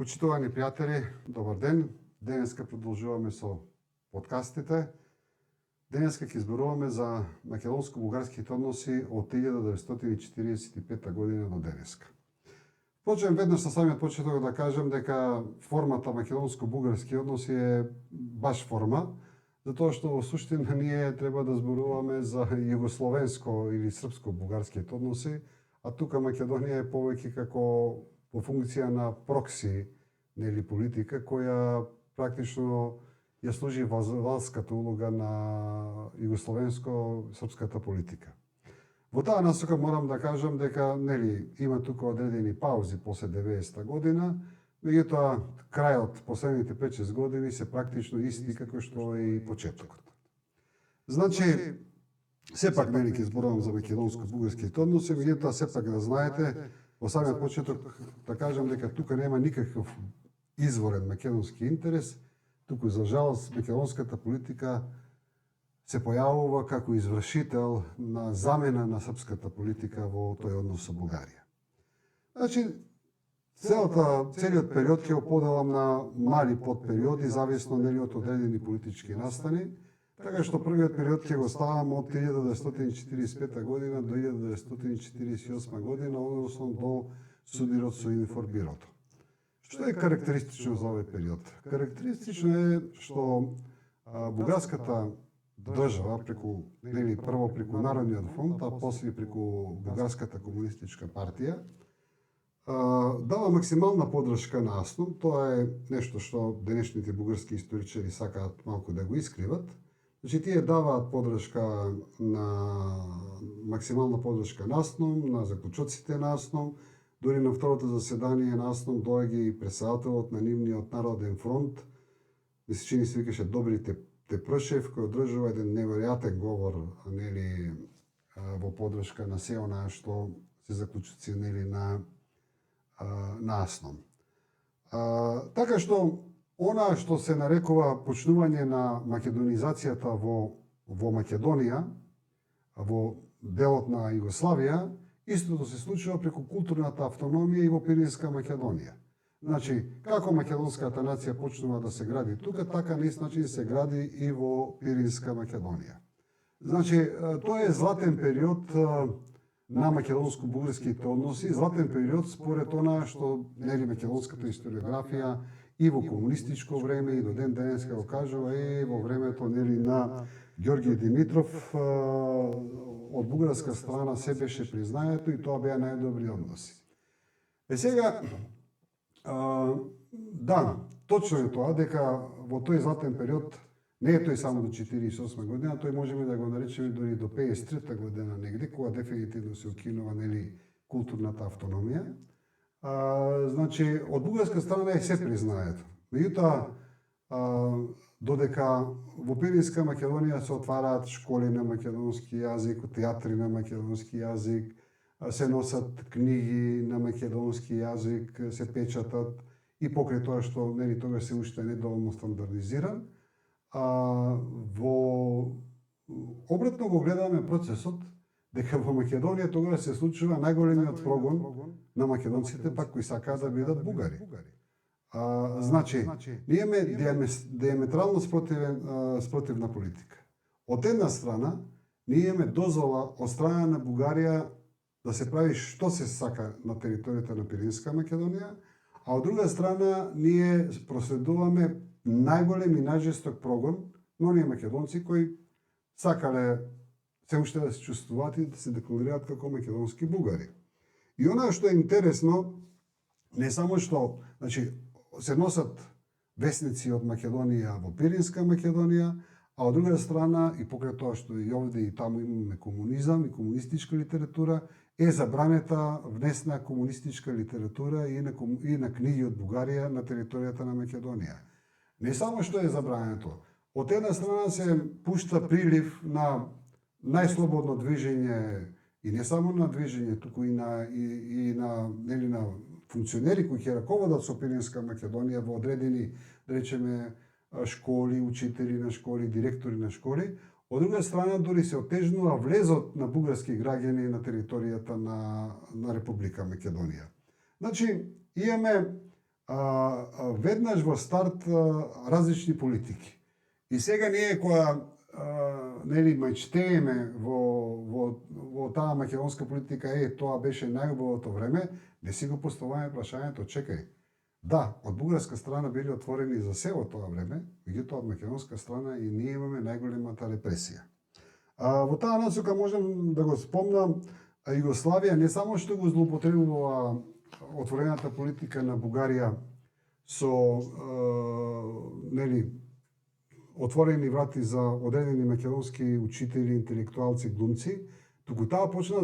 Почитувани пријатели, добар ден. Денеска продолжуваме со подкастите. Денеска ќе зборуваме за македонско-бугарските односи од 1945 година до денеска. Почнем веднаш со самиот почеток да кажем дека формата македонско-бугарски односи е баш форма, затоа што во суштина ние треба да зборуваме за југословенско или српско-бугарските односи, а тука Македонија е повеќе како во функција на прокси, нели политика која практично ја служи вазалската улога на југословенско-српската политика. Во таа насока морам да кажам дека нели има тука одредени паузи после 90-та година, меѓутоа крајот последните 5-6 години се практично исти како што е и почетокот. Значи, сепак нели ќе зборувам за македонско-бугарските односи, меѓутоа сепак да знаете во самиот почеток да кажам дека тука нема никаков изворен македонски интерес, туку за жалост македонската политика се појавува како извршител на замена на српската политика во тој однос со Бугарија. Значи, целиот период ќе го поделам на мали подпериоди, зависно нели од одредени политички настани, така што првиот период ќе го ставам од 1945 година до 1948 година, односно до судирот со Информбирото. Што е карактеристично за овој период? Карактеристично е што бугарската држава прво преку Народниот фонд, а после преку Бугарската комунистичка партија дава максимална поддршка на АСНОМ. Тоа е нешто што денешните бугарски историчари сакаат малку да го искриват. Значи, тие даваат поддршка максимална поддршка на АСНОМ, на заклучоците на АСНОМ. Дори на второто заседание на АСНОМ доаѓа и претседателот на нивниот Народен фронт, ми се чини се викаше Добрите Тепршев, кој одржува еден неверојатен говор нели во поддршка на се онаа што се заклучоци нели на АСНОМ. Така што она што се нарекува почнување на македонизацијата во Македонија, во делот на Југославија, истото се случува преку културната автономија и во Пиринска Македонија. Значи, како македонската нација почнува да се гради тука, така на ист начин се гради и во Пиринска Македонија. Значи, тоа е златен период на македонско-бугарските односи, златен период според она што нели македонската историографија и во комунистичко време и до ден денеска го кажува и во времето нели на Ѓорѓе Димитров од бугарска страна се беше признаето и тоа беа најдобри односи. Сега да, точно е тоа дека во тој златен период не е тој само до 48 година, тој можеме да го наречеме дори до 53 година негде, кога дефинитивно се укинува нели културната автономија. Значи, од бугарска страна е се признаето. Меѓутоа, додека во Пиринска Македонија се отвараат школи на македонски јазик, театри на македонски јазик, се носат книги на македонски јазик, се печатат и покрај тоа што нели тогаш се уште недоволно стандардизиран, обратно го гледаме процесот дека во Македонија тогаш се случува најголемиот прогон на македонците пак кои сакаат да бидат бугари. Значи, ние имаме диаметрално спротивна политика. Од една страна, ние имаме дозвола од страна на Бугарија да се прави што се сака на територијата на Пиринска Македонија, а од друга страна ние проследуваме најголем и најжесток прогон на оние македонци кои сакале се уште да се чувствуваат и да се декларираат како македонски бугари. И она што е интересно, не само што, значи, се носат весници од Македонија во Пиринска Македонија, а од друга страна, и покрај тоа што и овде и таму имаме комунизам и комунистичка литература, е забранета внесна комунистичка литература и на книги од Бугарија на територијата на Македонија. Не само што е забрането, од една страна се пушта прилив на најслободно движење и не само на движење, туку и на функционери кои ќе раководат со Пиринска Македонија во одредени, да речеме, школи, учители на школи, директори на школи. Од друга страна, дори се отежнува влезот на бугарски граѓани на територијата на Република Македонија. Значи, имаме веднаш во старт различни политики. И сега ние која нели мечтееме во таа македонска политика, тоа беше најубавото време, не си го поставуваме прашањето, чекај. Да, од бугарска страна били отворени за се во тоа време, меѓутоа од македонска страна и ние имаме најголемата репресија. Во таа насока можам да го спомнам, Југославија не само што го злоупотребува отворената политика на Бугарија со нели отворени врати за одредени македонски учители, интелектуалци, глумци, туку таа почна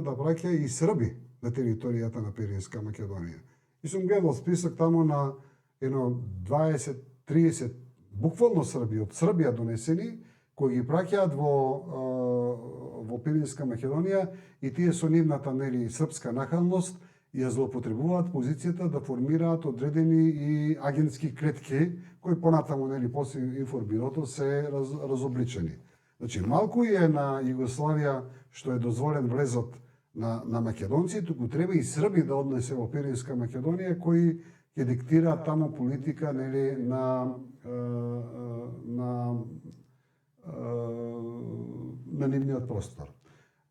да праќа и срби на територијата на Пиринска Македонија. И сум гледал список тамо на едно 20-30 буквално срби од Србија донесени, кои ги праќаат во Пиринска Македонија и тие со нивната нели српска нахалност ја злоупотребуваат позицијата да формираат одредени и агентски клетки кои понатаму нели после информбирото се разобличени. Значи малку е на Југославија што е дозволен влезот на македонци, туку треба и срби да однесе во Пиринска Македонија кои ќе диктираат таму политика нели на нивниот простор.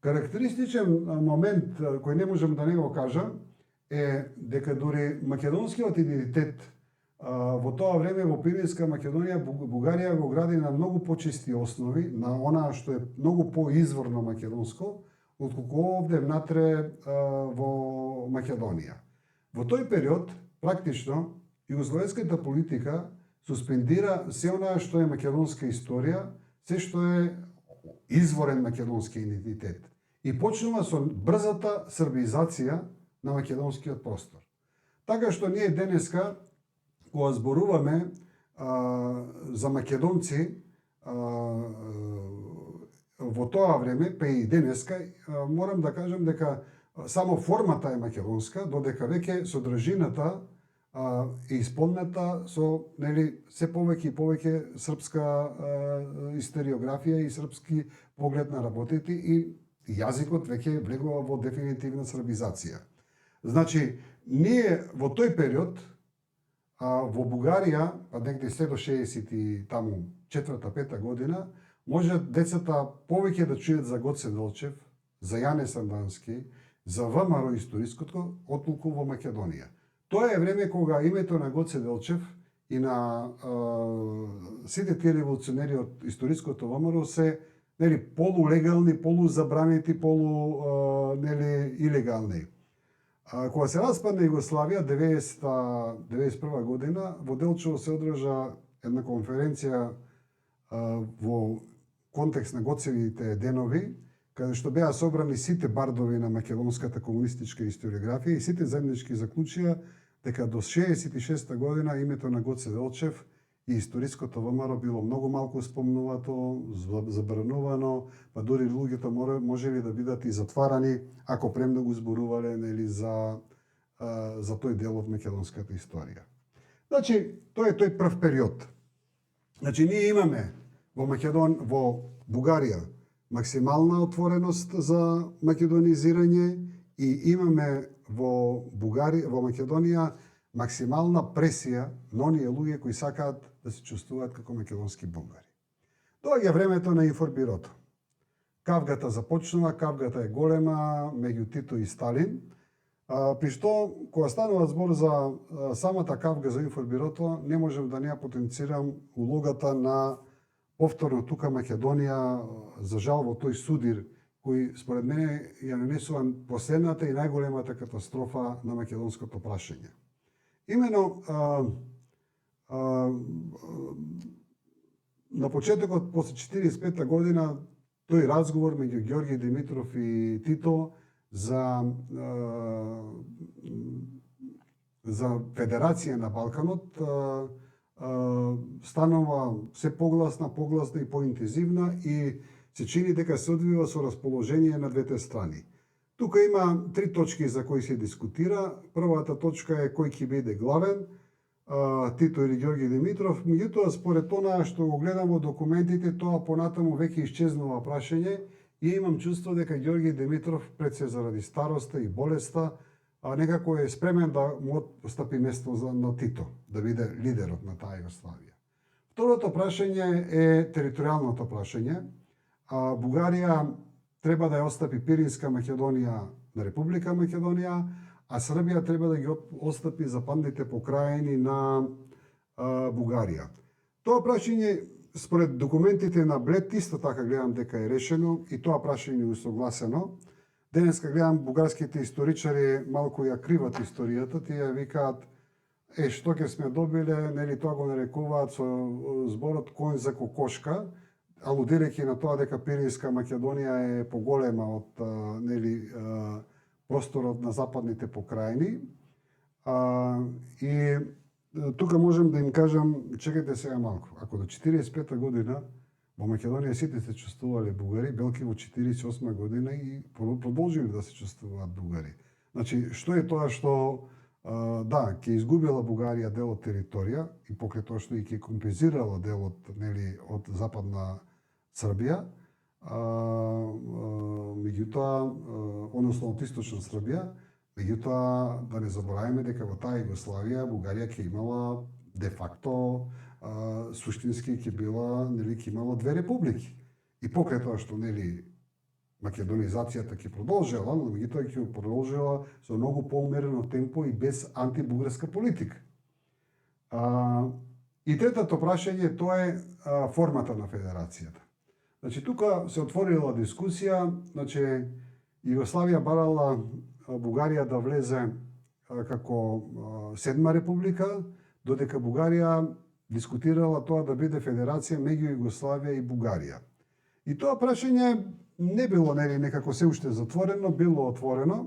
Карактеристичен момент кој не можам да не го кажам е дека дури македонскиот идентитет во тоа време во Пиринска Македонија Бугарија го гради на многу почисти основи, на онаа што е многу поизворно македонско, отколку овде внатре во Македонија. Во тој период, практично, југословенската политика суспендира се онаа што е македонска историја, се што е изворен македонски идентитет. И почнува со брзата србизација на македонскиот простор. Така што ние денеска, кога зборуваме за македонци во тоа време, па и денеска, морам да кажам дека само формата е македонска, додека веќе содржината е исполнета со нели се повеќе и повеќе српска историографија и српски поглед на работите и јазикот веќе влегува во дефинитивна србизација. Значи, ние во тој период во Бугарија, па негде се до 60 и таму 4-5 година, може децата повеќе да чујат за Гоце Делчев, за Јане Сандански, за ВМРО историското, отколку во Македонија. Тоа е време кога името на Гоце Делчев и на сите тие револуционери од историското ВМРО се нели полулегални, полузабранети, нели илегални. Кога се распадна Југославија 1991 година, во Делчево се одржа една конференција во контекст на Гоцевите денови, каде што беа собрани сите бардови на македонската комунистичка историографија и сите заеднички заклучија дека до 66 година името на Гоце Делчев и историското ВМРО било многу малку спомнувато, забранувано, па дури луѓето можели да бидат и затварани ако премногу зборувале нели за тој дел од македонската историја. Значи, тоа е тој прв период. Значи, ние имаме во Бугарија максимална отвореност за македонизирање и имаме во Македонија максимална пресија на оние луѓе кои сакаат да се чувствуваат како македонски бугари. Доаѓа времето на информбирото. Кавгата започнува, кавгата е голема меѓу Тито и Сталин, при што, кога станува збор за самата кавга за информбирото, не можем да не ја потенцирам улогата на повторно тука Македонија, за жал во тој судир, кој според мене ја нанесува последната и најголемата катастрофа на македонското прашање. Имено, на почетокот, после 45 година, тој разговор меѓу Ѓорги Димитров и Тито за федерација на Балканот станува се погласна и поинтензивна и се чини дека се одвива со расположение на двете страни. Тука има три точки за кои се дискутира. Првата точка е кој ќе биде главен, Тито или Ѓорги Димитров. Меѓутоа, според онаа што го гледам во документите, тоа понатаму веќе исчезнува прашање и имам чувство дека Ѓорги Димитров, пред се заради староста и болеста, некако е спремен да му отстапи место на Тито, да биде лидерот на таа Југославија. Второто прашање е територијалното прашање. Бугарија треба да ја остапи Пиринска Македонија на Република Македонија, а Србија треба да ги остапи западните покрајни на Бугарија. Тоа прашање, според документите на Блед, исто така гледам дека е решено и тоа прашање е усогласено. Денеска гледам бугарските историчари малку ја криват историјата, тие викаат што ќе сме добиле, нели тоа го нарекуваат со зборот конј за кокошка, алудирајќи на тоа дека Пиринска Македонија е поголема од нели просторот на западните покрајни. И тука можем да им кажам, чекајте сега малку, ако до 45-та година во Македонија сите се чувствувале бугари, белки во 48 година и продолжиле да се чувствуваат бугари. Значи, што е тоа што да, ќе изгубила Бугарија дел од територија и покрај тоа што и ќе компензирала делот нели од западна Србија, меѓутоа, односно од источна Србија, меѓутоа да не забораваме дека во таа Југославија Бугарија ќе имала де факто суштински ќе била, нели, ќе имала две републики. И покрај тоа што нели македонизацијата ќе продолжила, но меѓутоа ќе продолжила со многу поумерено темпо и без антибугарска политика. И третото прашање тоа е формата на федерацијата. Значи тука се отворила дискусија, значи Југославија барала Бугарија да влезе како седма република, додека Бугарија дискутирала тоа да биде федерација меѓу Југославија и Бугарија. И тоа прашање не било нели некако се уште затворено, било отворено.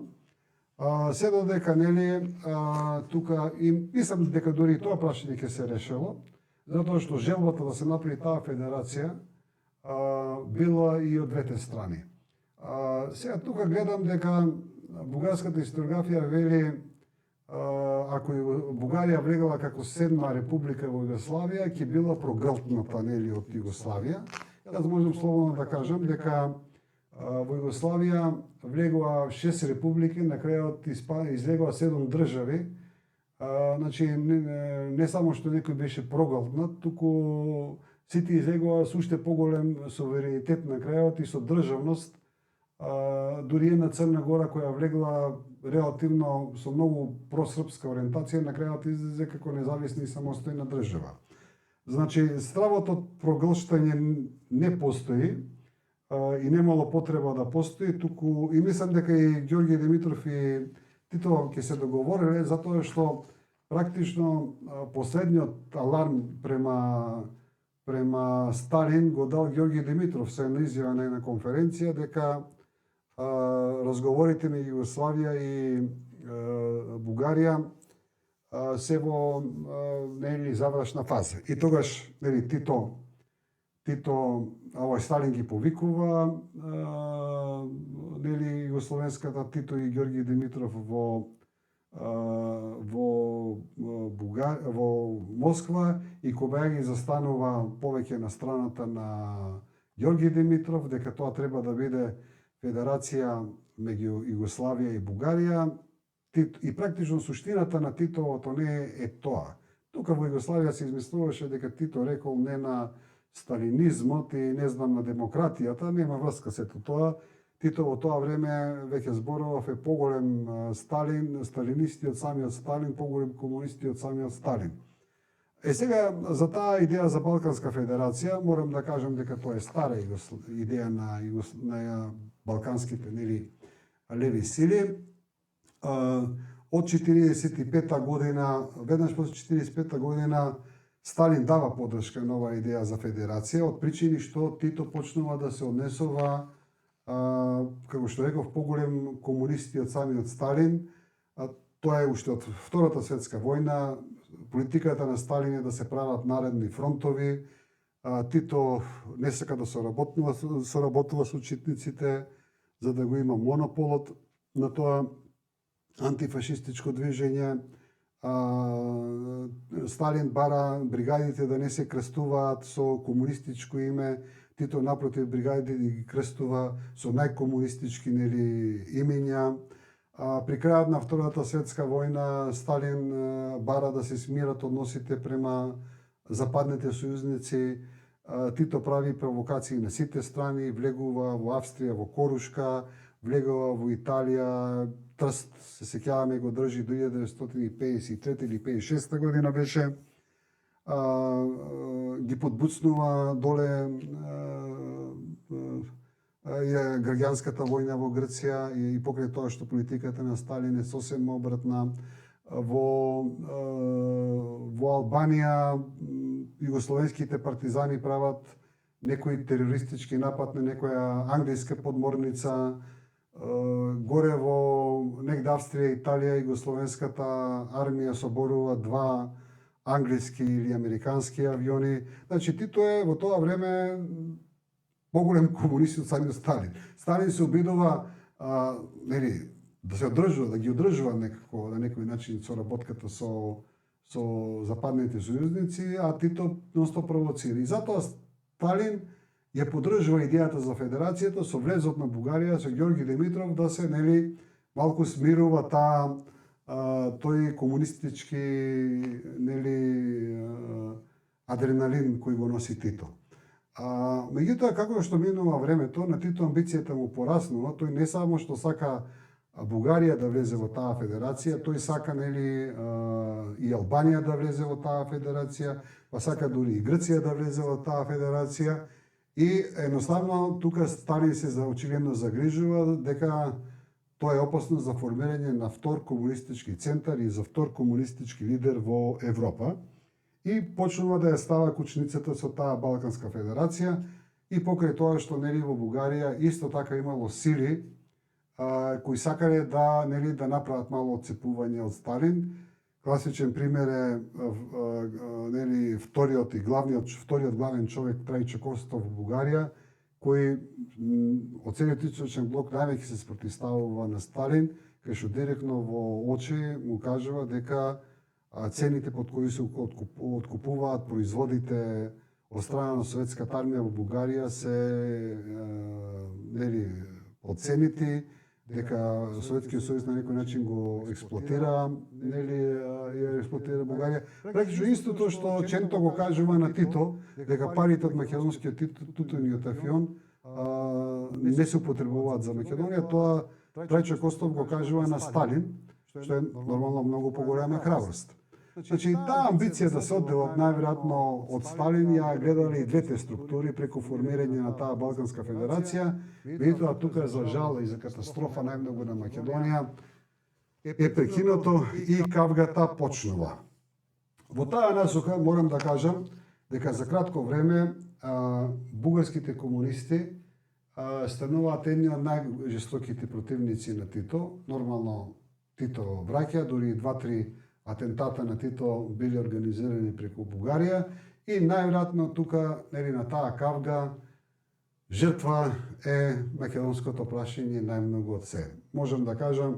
Се додека нели тука и мислам дека дури тоа прашање ќе се решило, затоа што желбата да се направи таа федерација била и од двете страни. Сега тука гледам дека бугарската историографија вели ако Бугарија влегала како седма република во Југославија, ќе била прогртната нели од Југославија. Јас можам слободно да кажам дека во Југославија влегува 6 републики, на крајот излегува 7 држави. Значи не само што некој беше проглтнат, туку сите излегува со уште поголем суверенитет на крајот и со државност. Дури една Црна Гора која влегла релативно со многу просрпска ориентација, на крајот излезе како независна и самостојна држава. Значи, стравот од проглштање не постои и немало потреба да постои, туку и мислам дека и Ѓорѓе Димитров и Тито ќе се договориле, затоа што практично последниот аларм према Сталин го дал Ѓорѓе Димитров се на изјава на една конференција дека разговорите меѓу Југославија и Бугарија се во нели завршна фаза. И тогаш нели Тито Сталин ги повикува нели југословенската Тито и Ѓорѓе Димитров во Москва и кога ги застанува повеќе на страната на Ѓорѓе Димитров дека тоа треба да биде федерација меѓу Југославија и Бугарија. И практично суштината на Титовото не е тоа. Тука во Југославија се измислуваше дека Тито рекол не на сталинизмот и не знам на демократијата, нема врска сето тоа. Тито во тоа време веќе зборував е поголем сталинисти од самиот Сталин, поголем комунисти од самиот Сталин. Сега за таа идеја за Балканска федерација морам да кажам дека тоа е стара идеја на балканските нели леви сили. Од 45-та година, веднаш после 45-та година Сталин дава поддршка на оваа идеја за федерација од причини што Тито почнува да се однесува како што реков поголем комунисти од самиот Сталин. Тоа е уште од Втората светска војна. Политиката на Сталин е да се прават наредни фронтови. Тито не сака да соработува со читниците за да го има монополот на тоа антифашистичко движење. Сталин бара бригадите да не се крстуваат со комунистичко име. Тито напротив бригадите ги крстува со најкомунистички нели имења. При крајот на Втората светска војна Сталин бара да се смират односите према западните сојузници. Тито прави провокации на сите страни, влегува во Австрија во Корушка, влегува во Италија, Трст, се сеќаваме, го држи до 1953 или 56 година беше. Ги подбуцнува доле граѓанската војна во Грција и покрај тоа што политиката на Сталин е сосем обратна. Во Албанија југословенските партизани прават некој терористички напад на некоја англиска подморница. Горе во негде Австрија, Италија, југословенската армија соборува 2 англиски или американски авиони. Значи, Тито е во тоа време поголем комунист од самиот Сталин. Сталин се обидува да се одржува, да ги одржува некако на некој начин соработката со западните сојузници, а Тито ностоп провоцира. И затоа Сталин ја поддржува идејата за федерацијата со влезот на Бугарија, со Ѓорги Димитров, да се малку смирува тој комунистички адреналин кој го носи Тито. Меѓутоа, како што минува времето, на Тито амбицијата му пораснува. Тој не само што сака Бугарија да влезе во таа федерација, тој сака и Албанија да влезе во таа федерација, па сака дури и Грција да влезе во таа федерација. И едноставно тука Сталин се очигледно загрижува дека тоа е опасно за формирање на втор комунистички центар и за втор комунистички лидер во Европа. И почнува да ја става кучницата со таа Балканска федерација и покрај тоа што во Бугарија исто така имало сили кои сакале да направат мало отцепување од Сталин. Класичен пример е вториот главен човек Трајчо Костов во Бугарија, кој од целиот источен блок највеќе се спротивставува на Сталин, кај што директно во очи му кажува дека цените под кои се откупуваат производите од страна на советската армија во Бугарија се подценити, дека Советскиот сојуз на некој начин го експлоатира, Бугарија. Практично истото што Ченто го кажува на Тито, дека парите од македонскиот тутуниот афион не се употребуваат за Македонија, тоа Трајчо Костов го кажува на Сталин, што е нормално многу поголема храброст. Значи, таа амбиција да се одделат најверојатно од Сталин ја гледале и двете структури преку формирање на таа Балканска федерација, меѓутоа тука за жал и за катастрофа најмногу на Македонија е прекинато и кавгата почнува. Во таа насока морам да кажам дека за кратко време бугарските комунисти стануваат едни од најжестоките противници на Тито. Нормално Тито враќа, дури 2-3 атентата на Тито били организирани преку Бугарија и најверојатно тука на таа кавга жртва е македонското прашање најмногу од се. Можам да кажам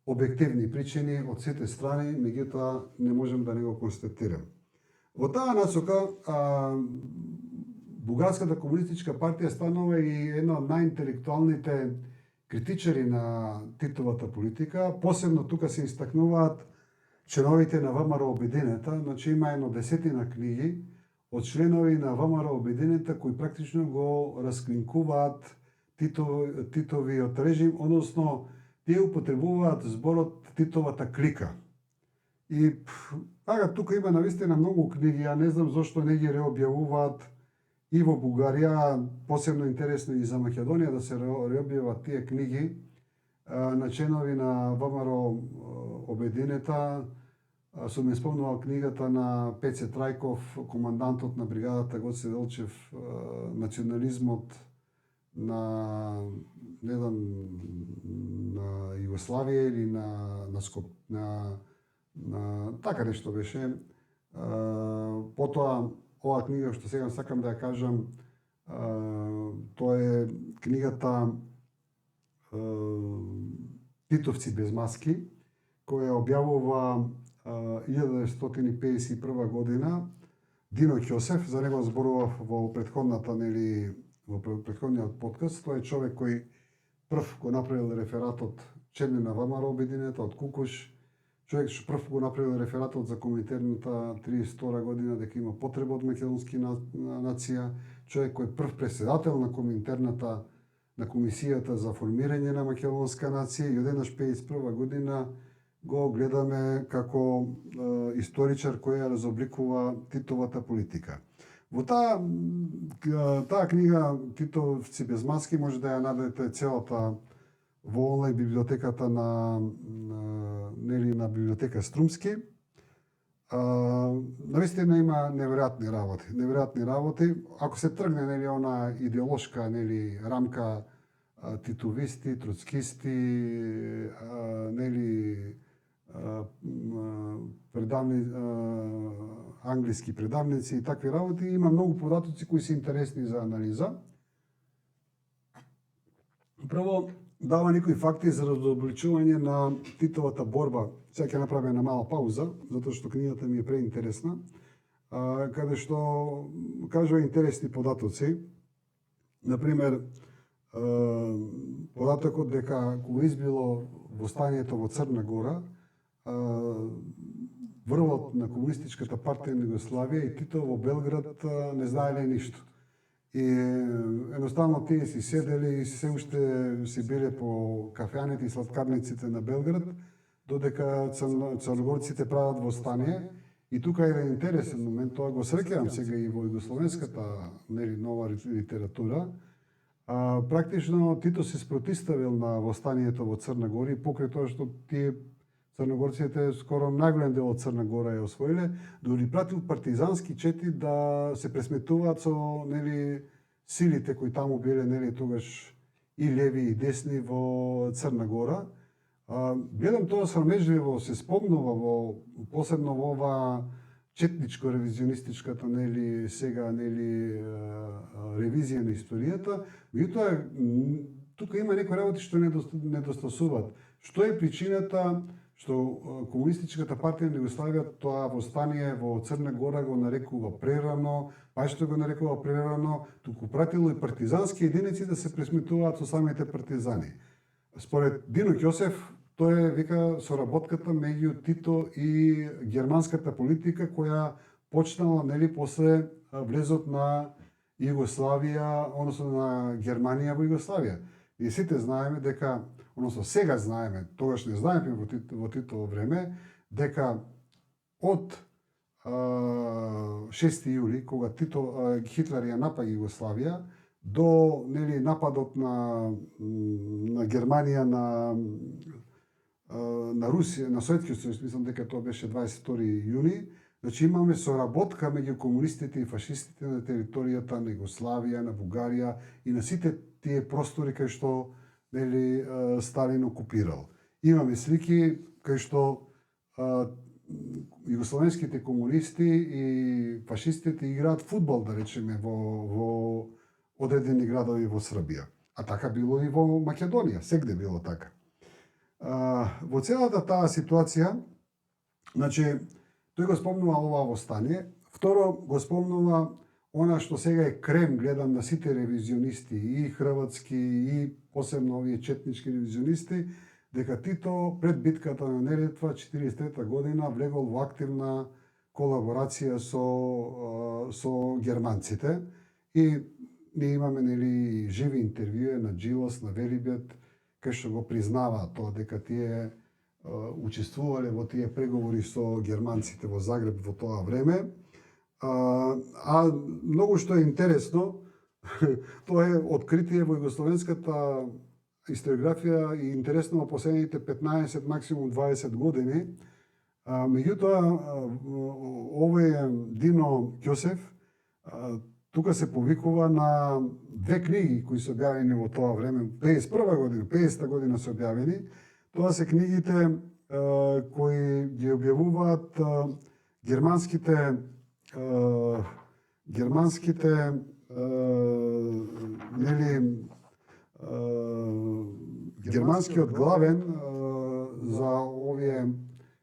објективни причини од сите страни, меѓутоа не можам да не го констатирам. Во таа насока Бугарската комунистичка партија станува и една од најинтелектуалните критичари на Титовата политика. Посебно тука се истакнуваат членовите на ВМРО Обединета, значи има едно 10 книги од членови на ВМРО Обединета кои практично го расклинкуваат Титовиот режим, односно тие употребуваат зборот Титовата клика. И тука има навистина многу книги, ја не знам зошто не ги реобјавуваат и во Бугарија, посебно интересно и за Македонија да се реобјават тие книги на членови на ВМРО Обединета. Сум ме спомнувал книгата на Пеце Трајков, командантот на бригадата Гоце Делчев, национализмот на Југославија или на така нешто беше. Потоа оваа книга што сега сакам да ја кажам, тоа е книгата Титовци без маски, која објавува 1951 година Дино Ќосев. За него зборував во предходниот подкаст. Тоа е човек кој прв го направил рефератот член на ВМРО обединета од Кукуш, човек што прв го направил рефератот за коминтерната 32 година дека има потреба од македонски нација, човек кој е прв претседател на коминтерната на комисијата за формирање на македонска нација и одеднаш 51 година го гледаме како историчар кој ја разобликува Титовата политика. Во таа книга Титовци без маски може да ја најдете целата во онлайн библиотеката на библиотека Струмски. Навистина има неверојатни работи. Ако се тргне она идеолошка рамка титовисти, троцкисти, англиски предавници и такви работи, има многу податоци кои се интересни за анализа. Прво, дава некои факти за разобличување на Титовата борба. Сега ќе направим една мала пауза, затоа што книгата ми е преинтересна, каде што кажува интересни податоци. Например, податокот дека кога избило востанието во Црна Гора, врвот на Комунистичката партија на Југославија и Тито во Белград не знаеле ништо. И едноставно тие си седели и се уште си биле по кафеаните и сладкарниците на Белград, додека црногорците прават востание. И тука е еден интересен момент, тоа го среќавам сега и во југословенската нова литература. Практично Тито се спротиставил на востанието во Црна Гора и покрај тоа што тие црногорците скоро најголем дел од Црна Гора ја освоиле, дури пратил партизански чети да се пресметуваат со силите кои таму биле тогаш и леви и десни во Црна Гора. Гледам тоа срамежливо се спомнува посебно во ова четничко ревизионистичката сега ревизија на историјата, меѓутоа тука има некои работи што недостасуваат. Што е причината што Комунистичката партија на Југославија тоа востание во Црна Гора го нарекува прерано, па што го нарекува прерано, туку пратило и партизански единици да се пресметуваат со самите партизани. Според Дино Ќосев, тоа е вика соработката меѓу Тито и германската политика која почнала после влезот на Југославија, односно на Германија во Југославија. И сите знаеме дека, односно сега знаеме, тогаш не знаеме во Титово време, дека од 6 јули, кога Хитлер ја напаѓа Југославија, до нападот на Германија на Русија, на Советскиот сојуз, мислам дека тоа беше 22 јуни, значи имаме соработка меѓу комунистите и фашистите на територијата на Југославија, на Бугарија и на сите тие простори кај што Сталин окупирал. Имаме слики кај што југословенските комунисти и фашистите играат фудбал, да речеме, во одредени градови во Србија. А така било и во Македонија, сегде било така. Во целата таа ситуација, значи, тој го спомнува ова востание, второ го спомнува она што сега е крем, гледам на сите ревизионисти, и хрватски, и посебно овие четнички ревизионисти, дека Тито пред битката на Неретва 43 година влегол во активна колаборација со германците и ние имаме живи интервјуи на Джилос, на Велибет, кај што го признава тоа дека тие учествувале во тие преговори со германците во Загреб во тоа време. А многу што е интересно, тоа е откритие во југословенската историографија и интересно во последните 15, максимум 20 години. Меѓутоа, овој Дино Ќосев тука се повикува на две книги кои се објавени во тоа време, 51 година, 50 година се објавени. Тоа се книгите кои ги објавуваат германскиот главен за овие,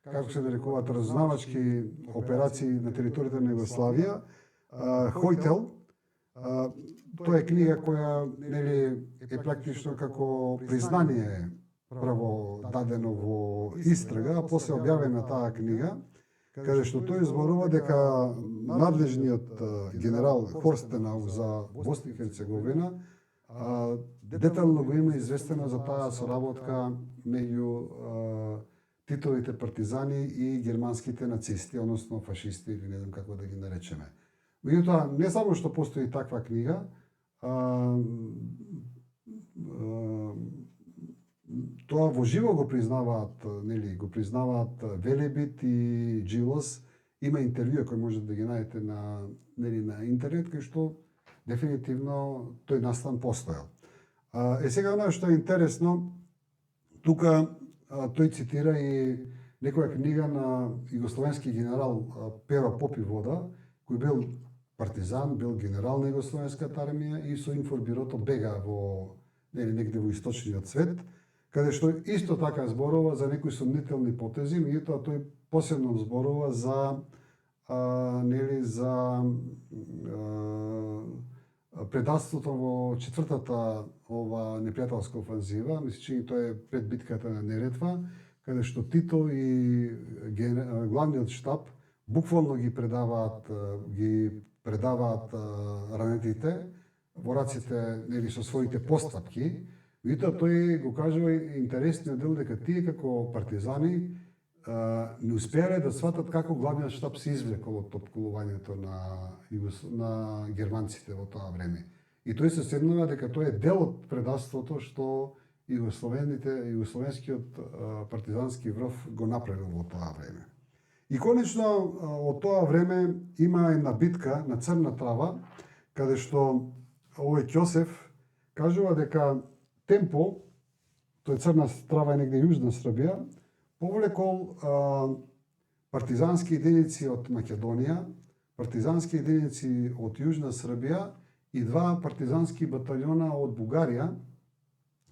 како се нарекуваат, разузнавачки операции на територијата на Југославија, Хојтел. Тоа е книга која е практично како признание прво дадено во истрага, а после објавена таа книга, каде што тој зборува дека надлежниот генерал Хорстенау за Босна и Херцеговина детално го има известено за таа соработка меѓу Титовите партизани и германските нацисти, односно фашисти или не знам како да ги наречеме. Меѓутоа, не само што постои таква книга, тоа во живо го признаваат, нели, го признаваат Велебит и Джилос. Има интервјуа кои можете да ги најдете на, нели, на интернет, кај што дефинитивно тој настан постојал. Сега оно што е интересно, тука тој цитира и некоја книга на југословенски генерал Pero Попивода, кој бил партизан, бил генерал на југословенската армија и со информбирото бега во негде во источниот свет, каде што исто така зборува за некои сомнителни потези, меѓутоа тој посебно зборува за за предавството во четвртата ова непријателска офанзива, мислам тоа е пред битката на Неретва, каде што Тито и главниот штаб буквално ги предаваат ранетите во раците, нели, со своите постапки. Меѓутоа тој го кажува интересниот дел дека тие како партизани не успеале да сватат како главниот штаб се извлекол од топкулувањето на германците во тоа време. И тој се седнува дека тоа е дел од предавството што југословенскиот партизански врв го направил во тоа време. И конечно од тоа време има една битка на Црна Трава, каде што овој Ќосев кажува дека Темпо, тој Црна Трава е негде јужна Србија, повлекол партизански единици од Македонија, партизански единици од Јужна Србија и два партизански батальона од Бугарија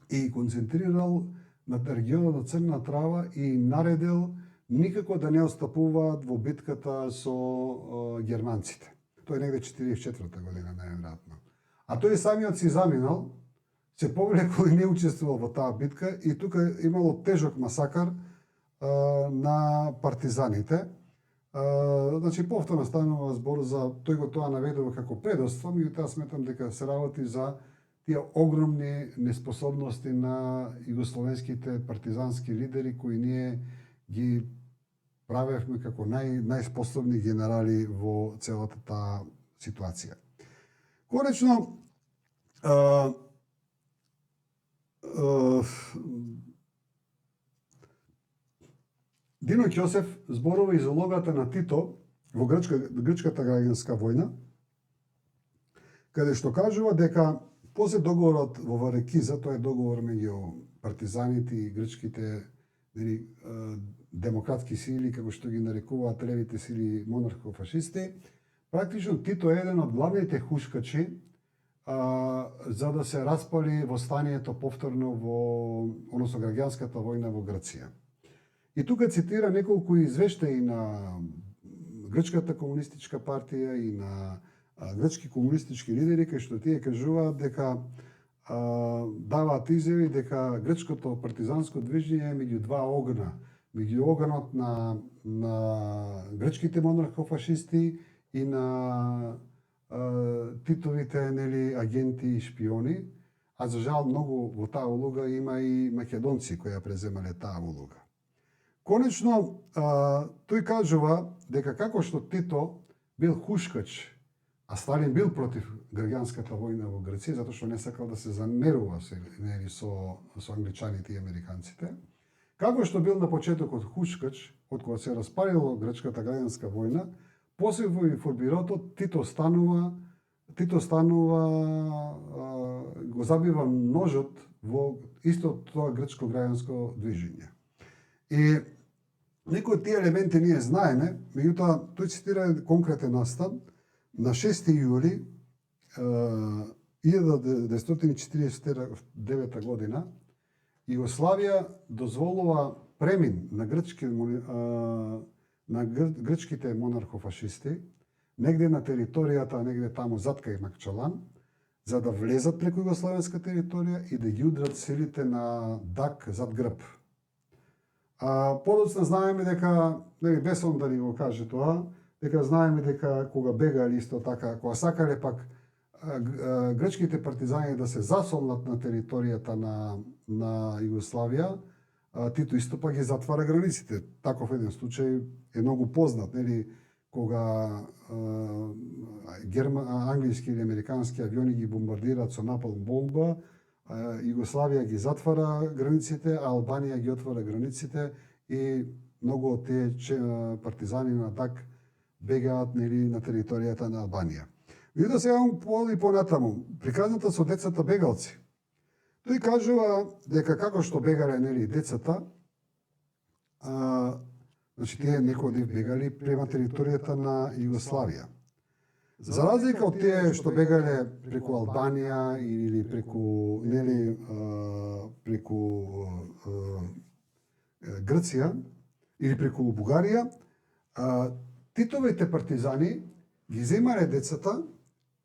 и концентрирал на регионот на Црна Трава и наредил никако да не отстапуваат во битката со германците. Тоа е негде 44-та година, најверојатно. А тој самиот си заминал, се повлекол и не учествувал во таа битка и тука имало тежок масакар на партизаните. Значи, повторно станува збор за тој го тоа наведува како предоство, меѓутоа сметам дека се работи за тие огромни неспособности на југословенските партизански лидери кои ние ги правевме како најспособни генерали во целата таа ситуација. Конечно, Дино Ќосев зборува и за улогата на Тито во грчката граѓанска војна, каде што кажува дека после договорот во Варекиза, тоа е договор меѓу партизаните и грчките демократски сили, како што ги нарекуваат левите сили монархо-фашисти, практично Тито е еден од главните хушкачи за да се распали востанието повторно односно граѓанската војна во Грција. И тука цитира неколку извештаи на Грчката комунистичка партија и на грчки комунистички лидери, кај што тие кажуваат дека даваат изјави дека грчкото партизанско движење е меѓу два огна, меѓу огнот на грчките монархофашисти и на Титовите агенти и шпиони, а за жал многу во таа улога има и македонци кои ја преземале таа улога. Конечно, тој кажува дека како што Тито бил хушкач, а Сталин бил против граѓанската војна во Грција, затоа што не сакал да се замерува со англичаните и американците, како што бил на почетокот хушкач, од кога се распалила грчката граѓанска војна, после во информбирото Тито станува го забива ножот во исто тоа грчко граѓанско движење. И некои од тие елементи ние знаеме, меѓутоа тој цитира конкретен настан на 6 јули 1949 година Југославија дозволува премин на грчките монархофашисти, негде на територијата, негде таму зад кај Макчалан, за да влезат преку југославенска територија и да ги удрат силите на ДАК зад грб. Подоцна знаеме дека, нели, без он да ни го каже тоа, дека знаеме дека кога бегали исто така, кога сакале пак грчките партизани да се засолнат на територијата на Југославија, Тито исто пак ги затвара границите. Таков еден случај е многу познат, нели, кога англиски или американски авиони ги бомбардираат со напалм бомба, Југославија ги затвара границите, а Албанија ги отвара границите и многу од тие партизани на ДАК бегаат, нели, на територијата на Албанија. Видите сега и понатаму, приказната со децата бегалци. Тој кажува дека како што бегале, нели, децата, значи тие некои од нив бегали према територијата на Југославија. За разлика од тие што бегале преку Албанија или преку, нели, преку Грција или преку Бугарија, Титовите партизани ги земале децата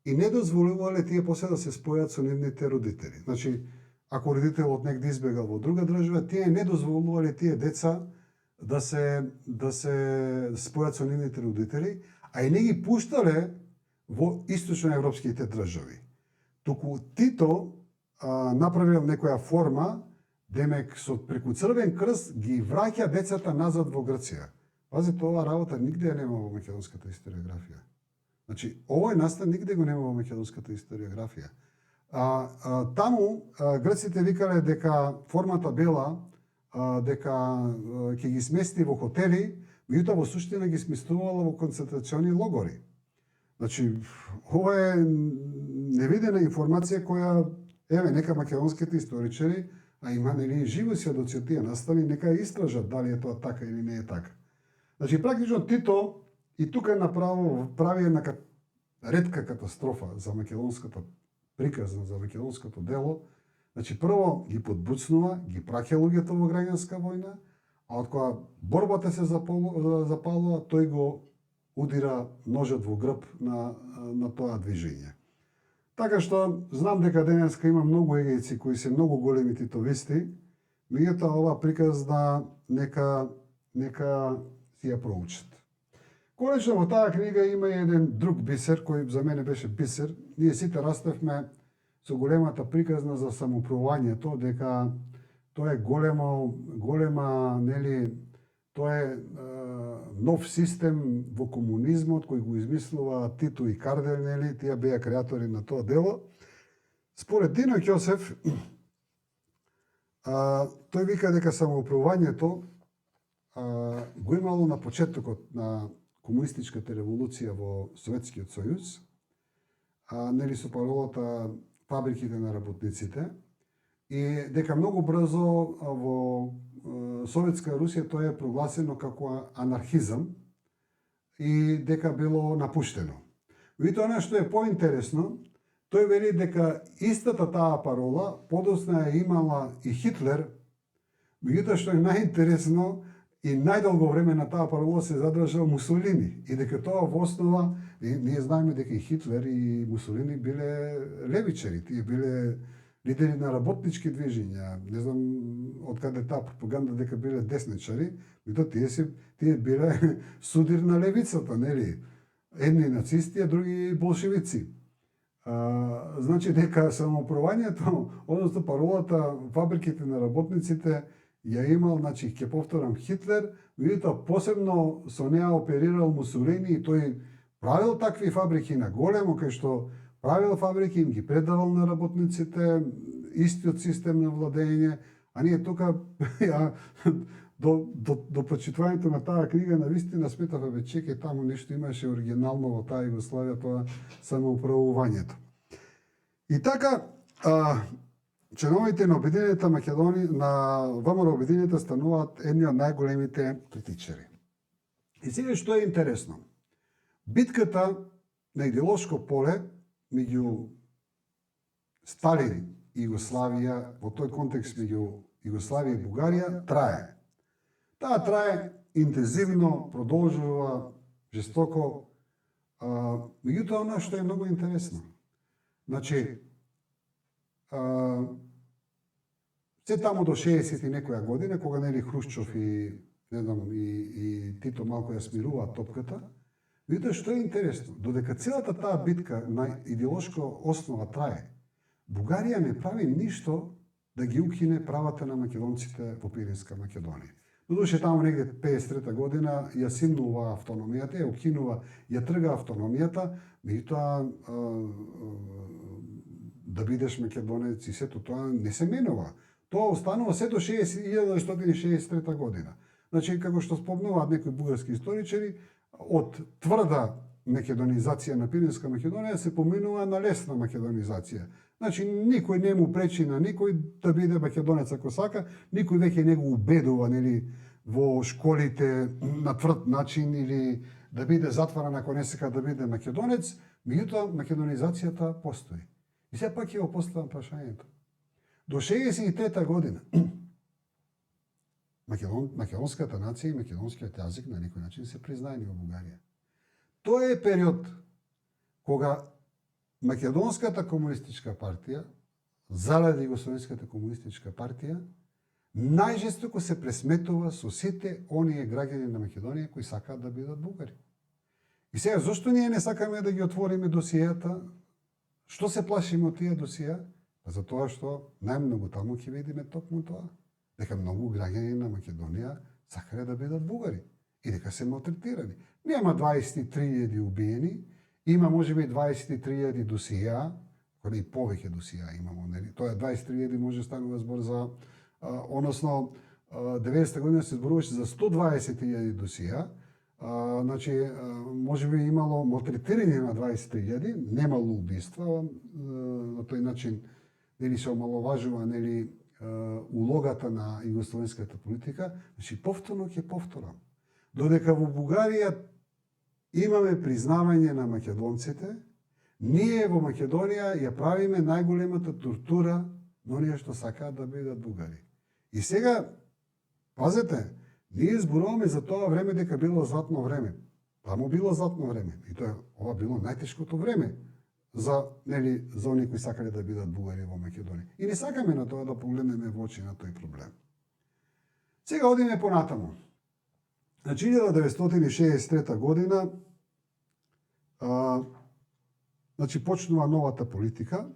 и не дозволувале тие после да се спојат со нивните родители. Значи, ако родителот негде избегал во друга држава, тие не дозволувале тие деца да се спојат со нивните родители, а и не ги пуштале во источноевропските држави. Туку Тито направил некоја форма, демек со преку Црвен крст ги враќа децата назад во Грција. Пазите, ова работа нигде ја нема во македонската историографија. Значи, овој настан нигде го нема во македонската историографија. Таму грците викале дека формата бела дека ќе ги смести во хотели, меѓутоа во суштина ги сместувала во концентрациони логори. Значи, ова е невидена информација која, еве, нека македонските историчари, а има, нели, живи сведоци од тие настани, нека ја истражат дали е тоа така или не е така. Значи, практично Тито и тука прави една ретка катастрофа за македонската приказна, за македонското дело. Значи, прво ги подбуцнува, ги праќа луѓето во граѓанска војна, а од кога борбата се запалува, тој го удира ножот во грб на тоа движење. Така што, знам дека денеска има многу егејци кои се многу големи титовисти, меѓутоа ова приказна нека си ја проучат. Конечно, во таа книга има и еден друг бисер, кој за мене беше бисер. Ние сите раставме со големата приказна за самоуправувањето, дека тоа е голема, нели, тоа е нов систем во комунизмот кој го измислува Тито и Кардель, нели, тие беа креатори на тоа дело. Според Дино Ќосев, тој вика дека самоуправувањето го имало на почетокот на комунистичката револуција во Советскиот сојуз, нели, со паролата фабриките на работниците, и дека многу брзо во Советска Русија тоа е прогласено како анархизам и дека било напуштено. Меѓутоа, она што е поинтересно, тој вели дека истата таа парола подоцна е имала и Хитлер, меѓутоа што е најинтересно, и најдолго време на таа парола се задржал Мусолини, и дека тоа во основа, ние знаеме дека и Хитлер и Мусолини биле левичари, тие биле лидери на работнички движења, не знам од каде таа пропаганда дека биле десничари, меѓутоа тие биле судир на левицата, нели? Едни нацисти, а други болшевици. Значи дека самоуправувањето, односно паролата фабриките на работниците ја имал, значи ќе повторам, Хитлер, меѓутоа посебно со неа оперирал Мусолини и тој правил такви фабрики на големо, кај што правил фабрики, им ги предавал на работниците, истиот систем на владење, а ние тука до прочитувањето на таа книга навистина сметав, бе, чекај, таму нешто имаше оригинално во таа Југославија, тоа самоуправувањето. И така, членовите на Обединената Македонија, на ВМРО Обединета стануваат едни од најголемите критичари. И сега што е интересно? Битката на идеолошко поле меѓу Сталин и Југославија, во тој контекст меѓу Југославија и Бугарија, трае. Таа трае интензивно, продолжува жестоко, меѓутоа она што е многу интересно. Значи, се таму до 60 и некоја година, кога нели Хрушчов и не знам и Тито малку ја смируваат топката, видите што е интересно, додека целата таа битка на идеолошка основа трае, Бугарија не прави ништо да ги укине правата на македонците во Пиринска Македонија. Додуше таму негде 53 година ја симнува автономијата, ја укинува, ја трга автономијата, меѓутоа да бидеш македонец и сето тоа не се менува. Тоа останува се до 1963 година. Значи, како што спомнуваат некои бугарски историчари, од тврда македонизација на Пиринска Македонија се поминува на лесна македонизација. Значи, никој не му пречи на никој да биде македонец ако сака, никој веќе не го убедува нели, во школите на тврд начин или да биде затворен ако не сака да биде македонец, меѓутоа македонизацијата постои. И сега пак ќе го поставам прашањето. До 63 година македонската нација и македонскиот јазик на некој начин се признаени во Бугарија. Тоа е период кога Македонската комунистичка партија, заради Југословенската комунистичка партија, најжестоко се пресметува со сите оние граѓани на Македонија кои сакаат да бидат бугари. И сега, зошто ние не сакаме да ги отвориме досијата? Што се плашиме од тие досија? Затоа што најмногу таму ќе видиме токму тоа. Дека многу граѓани на Македонија сакале да бидат бугари и дека се малтретирани. Нема 23.000 убиени, има можеби 23.000 досија, кои и повеќе досија имамо, нели? Тоа е 23.000 може станува збор за односно 90 година се зборуваше за 120.000 досија. Значи можеби имало малтретирање на 23.000, немало убиства, на тој начин нели се омаловажува нели улогата на југословенската политика. Значи повторно ќе повторам. Додека во Бугарија имаме признавање на македонците, ние во Македонија ја правиме најголемата тортура на оние што сакаат да бидат бугари. И сега, пазете, ние зборуваме за тоа време дека било златно време. Таму било златно време. И тоа ова било најтешкото време за оние кои сакале да бидат бугари во Македонија. И не сакаме на тоа да погледнеме во очи на тој проблем. Сега одиме понатаму. Значи 1963 година значи почнува новата политика,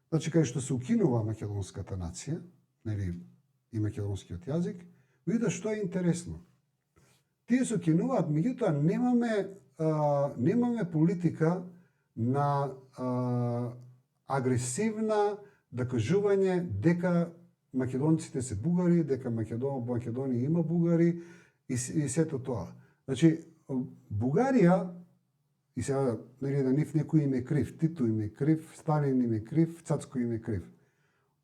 значи кај што се укинува македонската нација, нели и македонскиот јазик, видите што е интересно. Тие се укинуваат, меѓутоа немаме политика на агресивна докажување дека македонците се бугари, дека Македонија има бугари и сето тоа. Значи, Бугарија, и сега нели на нив некој им е крив, Тито им е крив, Сталин им е крив, Цацко им е крив.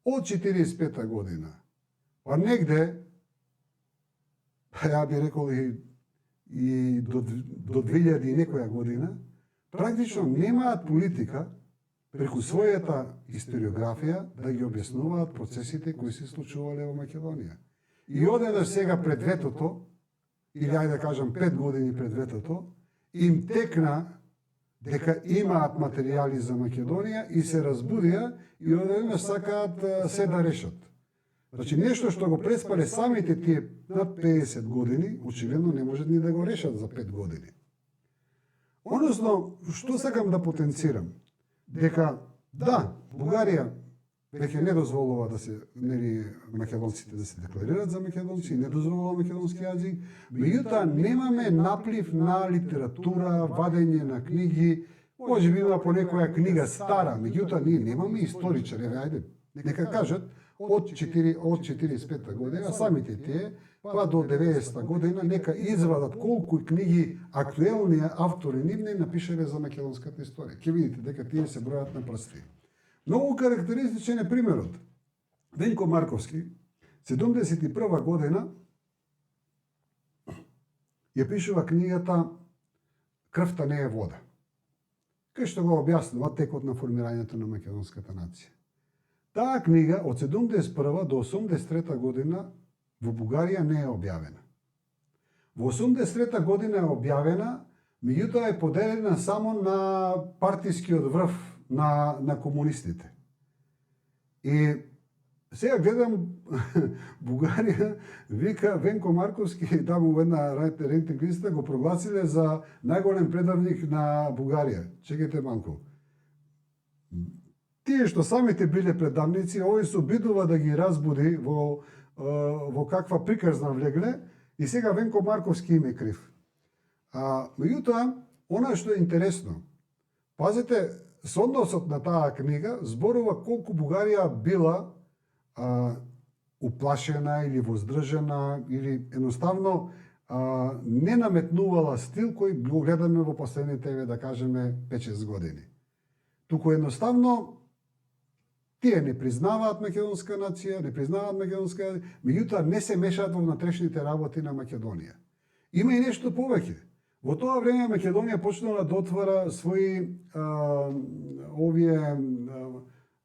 Од 45 година, па негде, ја би рекол и до 2000 и некоја година, практично немаат политика преку својата историографија да ги објаснуваат процесите кои се случувале во Македонија. И одеднаш сега пред ветото, или ајде да кажам 5 години пред ветото, им текна дека имаат материјали за Македонија и се разбудија и одеднаш сакаат се да решат. Значи нешто што го преспале самите тие над 50 години, очигледно не можат ни да го решат за 5 години. Односно, што сакам да потенцирам? Дека, да, Бугарија веќе не дозволува да се, нели, македонците да се декларираат за македонци, не дозволува македонски јазик, меѓутоа немаме наплив на литература, вадење на книги, може би има по некоја книга стара, меѓутоа ние немаме историчари, ајде, нека кажат, од 45 година, самите тие, па до 90 година, нека извадат колку книги актуелни автори нивни напишале за македонската историја. Ќе видите дека тие се бројат на прсти. Многу карактеристичен е примерот. Венко Марковски, 71 година, ја пишува книгата Крвта не е вода, кај што го објаснува текот на формирањето на македонската нација. Таа книга од 71 до 83 година во Бугарија не е објавена. Во 83 година е објавена, меѓутоа е поделена само на партискиот врв на комунистите. И сега гледам Бугарија, вика Венко Марковски, таму во една рейтинг листа го прогласиле за најголем предавник на Бугарија. Чекайте малку. Тие што самите биле предавници, овој се обидува да ги разбуди во каква приказна влегле и сега Венко Марковски им е крив. Меѓутоа, она што е интересно, пазете, со односот на таа книга зборува колку Бугарија била уплашена или воздржана или едноставно не наметнувала стил кој го гледаме во последните, да кажеме, 5-6 години. Туку едноставно тие не признаваат македонска нација, меѓутоа не се мешаат во внатрешните работи на Македонија. Има и нешто повеќе. Во тоа време Македонија почнала да отвара своји овие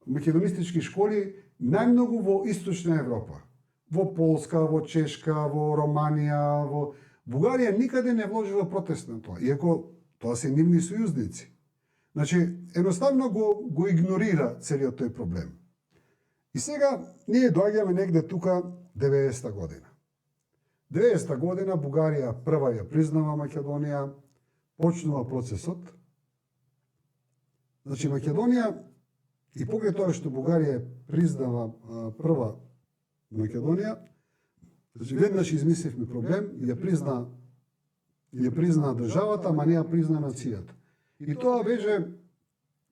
македонистички школи најмногу во Источна Европа. Во Полска, во Чешка, во Романија, во Бугарија никаде не вложила протест на тоа, иако тоа се нивни сојузници. Значи, едноставно го игнорира целиот тој проблем. И сега ние доаѓаме негде тука 90-та година. 90-та година Бугарија прва ја признава Македонија, почнува процесот. Значи, Македонија, и покрај тоа што Бугарија признава прва Македонија, значи веднаш измисливме проблем, ја призна државата, ама не ја призна нацијата. И тоа беше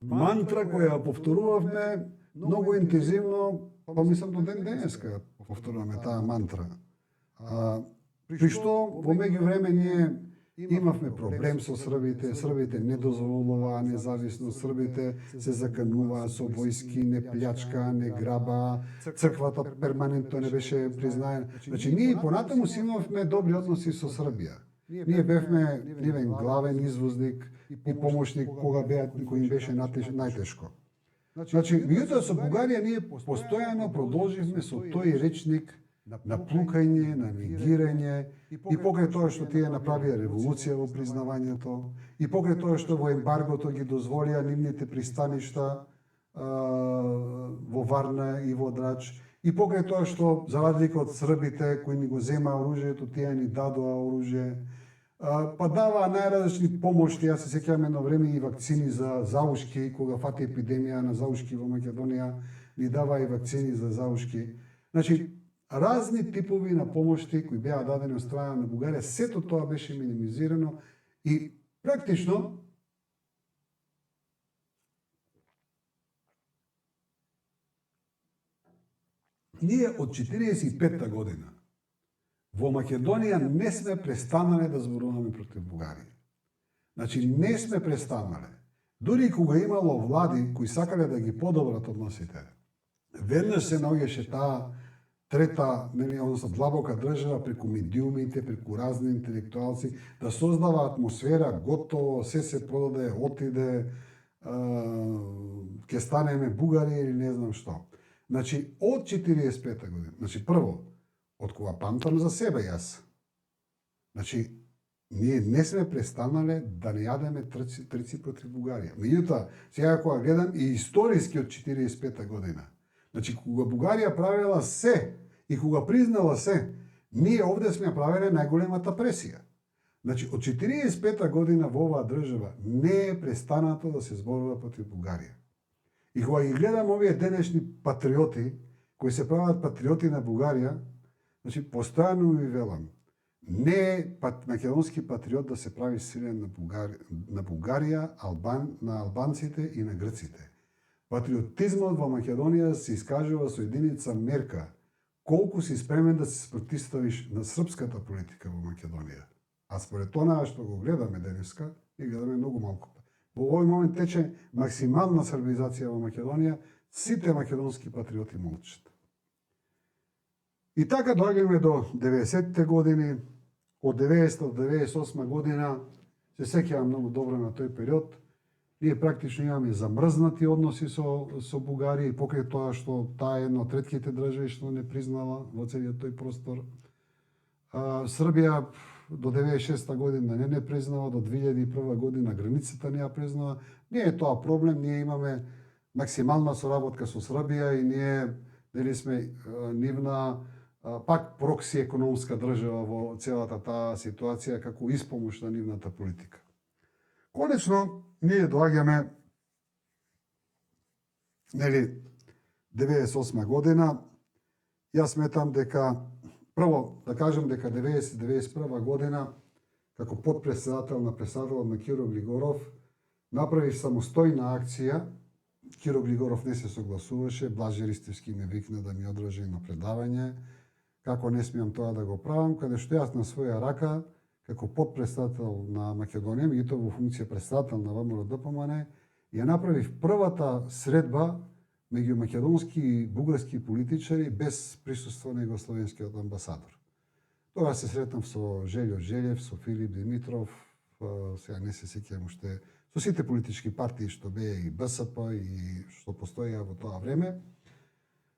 мантра која ја повторувавме многу интензивно, па мислам до ден денеска повторуваме таа мантра. При што во меѓувреме ние имавме проблем со србите не дозволуваа независност, србите се закануваа со војски, не плячка, не граба, црквата перманентно не беше признаена. Значи ние понатаму си имавме добри односи со Србија. Ние бевме нивен главен извозник и помошник кој им беше најтешко. Значи, меѓутоа со Бугарија ние постојано продолживме со тој речник на плукање, на негирање, и покрај тоа што тие направија револуција во признавањето, и покрај тоа што во ембаргото ги дозволија нивните пристаништа во Варна и во Драч, и покрај тоа што, за разлика од србите кои ни го земаа оружјето, тие ни дадоа оружје, па даваа најразлични помошти. Јас се сеќавам едно време и вакцини за заушки, кога фати епидемија на заушки во Македонија, ни даваа и вакцини за заушки. Значи, разни типови на помошти кои беа дадени од страна на Бугарија, сето тоа беше минимизирано и практично ние од 45-та година во Македонија не сме престанале да зборуваме против Бугарија. Значи, не сме престанале. Дури кога имало влади кои сакале да ги подобрат односите, веднаш се наоѓаше таа трета, односно длабока држава преку медиумите, преку разни интелектуалци, да создава атмосфера, готово, се продаде, отиде, ќе станеме Бугари или не знам што. Значи, од 45-та година, значи прво, од кога памтам за себе јас, значи, ние не сме престанале да не јадеме трци против Бугарија. Меѓутоа, сега кога гледам и историски од 45-та година, значи, кога Бугарија правила се и кога признала се, ние овде сме правиле најголемата пресија. Значи, од 45-та година во оваа држава не е престанато да се зборува против Бугарија. И кога ги гледам овие денешни патриоти, кои се прават патриоти на Бугарија, значи, постојано ми велам, не е македонски патриот да се прави силен на Бугарија, на албанците и на грците. Патриотизмот во Македонија се искажува со единица мерка колку си спремен да се спротивставиш на српската политика во Македонија. А според тоа што го гледаме денеска, и гледаме многу малку. Во овој момент тече максимална србизација во Македонија, сите македонски патриоти молчат. И така доаѓаме до 90-те години, од 90 до 98 година, се сеќавам многу добро на тој период, ние практично имаме замрзнати односи со Бугарија и покрај тоа што таа е една од ретките држави што не признала во целиот тој простор. Србија до 96-та година не признава, до 2001 година границата не ја признава. Не е тоа проблем, ние имаме максимална соработка со Србија и ние нели сме нивна пак прокси економска држава во целата таа ситуација како испомош на нивната политика. Конечно, ние доаѓаме нели 98 година. Јас сметам дека прво да кажам дека 90-91 година како подпредседател на председателот на Киро Глигоров направив самостојна акција. Киро Глигоров не се согласуваше, Блаже Ристевски ме викна да ми одржи на предавање, како не смеам тоа да го правам, каде што јас на своја рака, како подпредседател на Македонија, меѓутоа во функција председател на ВМРО-ДПМН, ја направив првата средба меѓу македонски и бугарски политичари без присуство на југословенскиот амбасадор. Тогаш се сретнав со Желјо Желјев, со Филип Димитров, сега не се сеќавам уште, со сите политички партии што беа и БСП и што постоја во тоа време.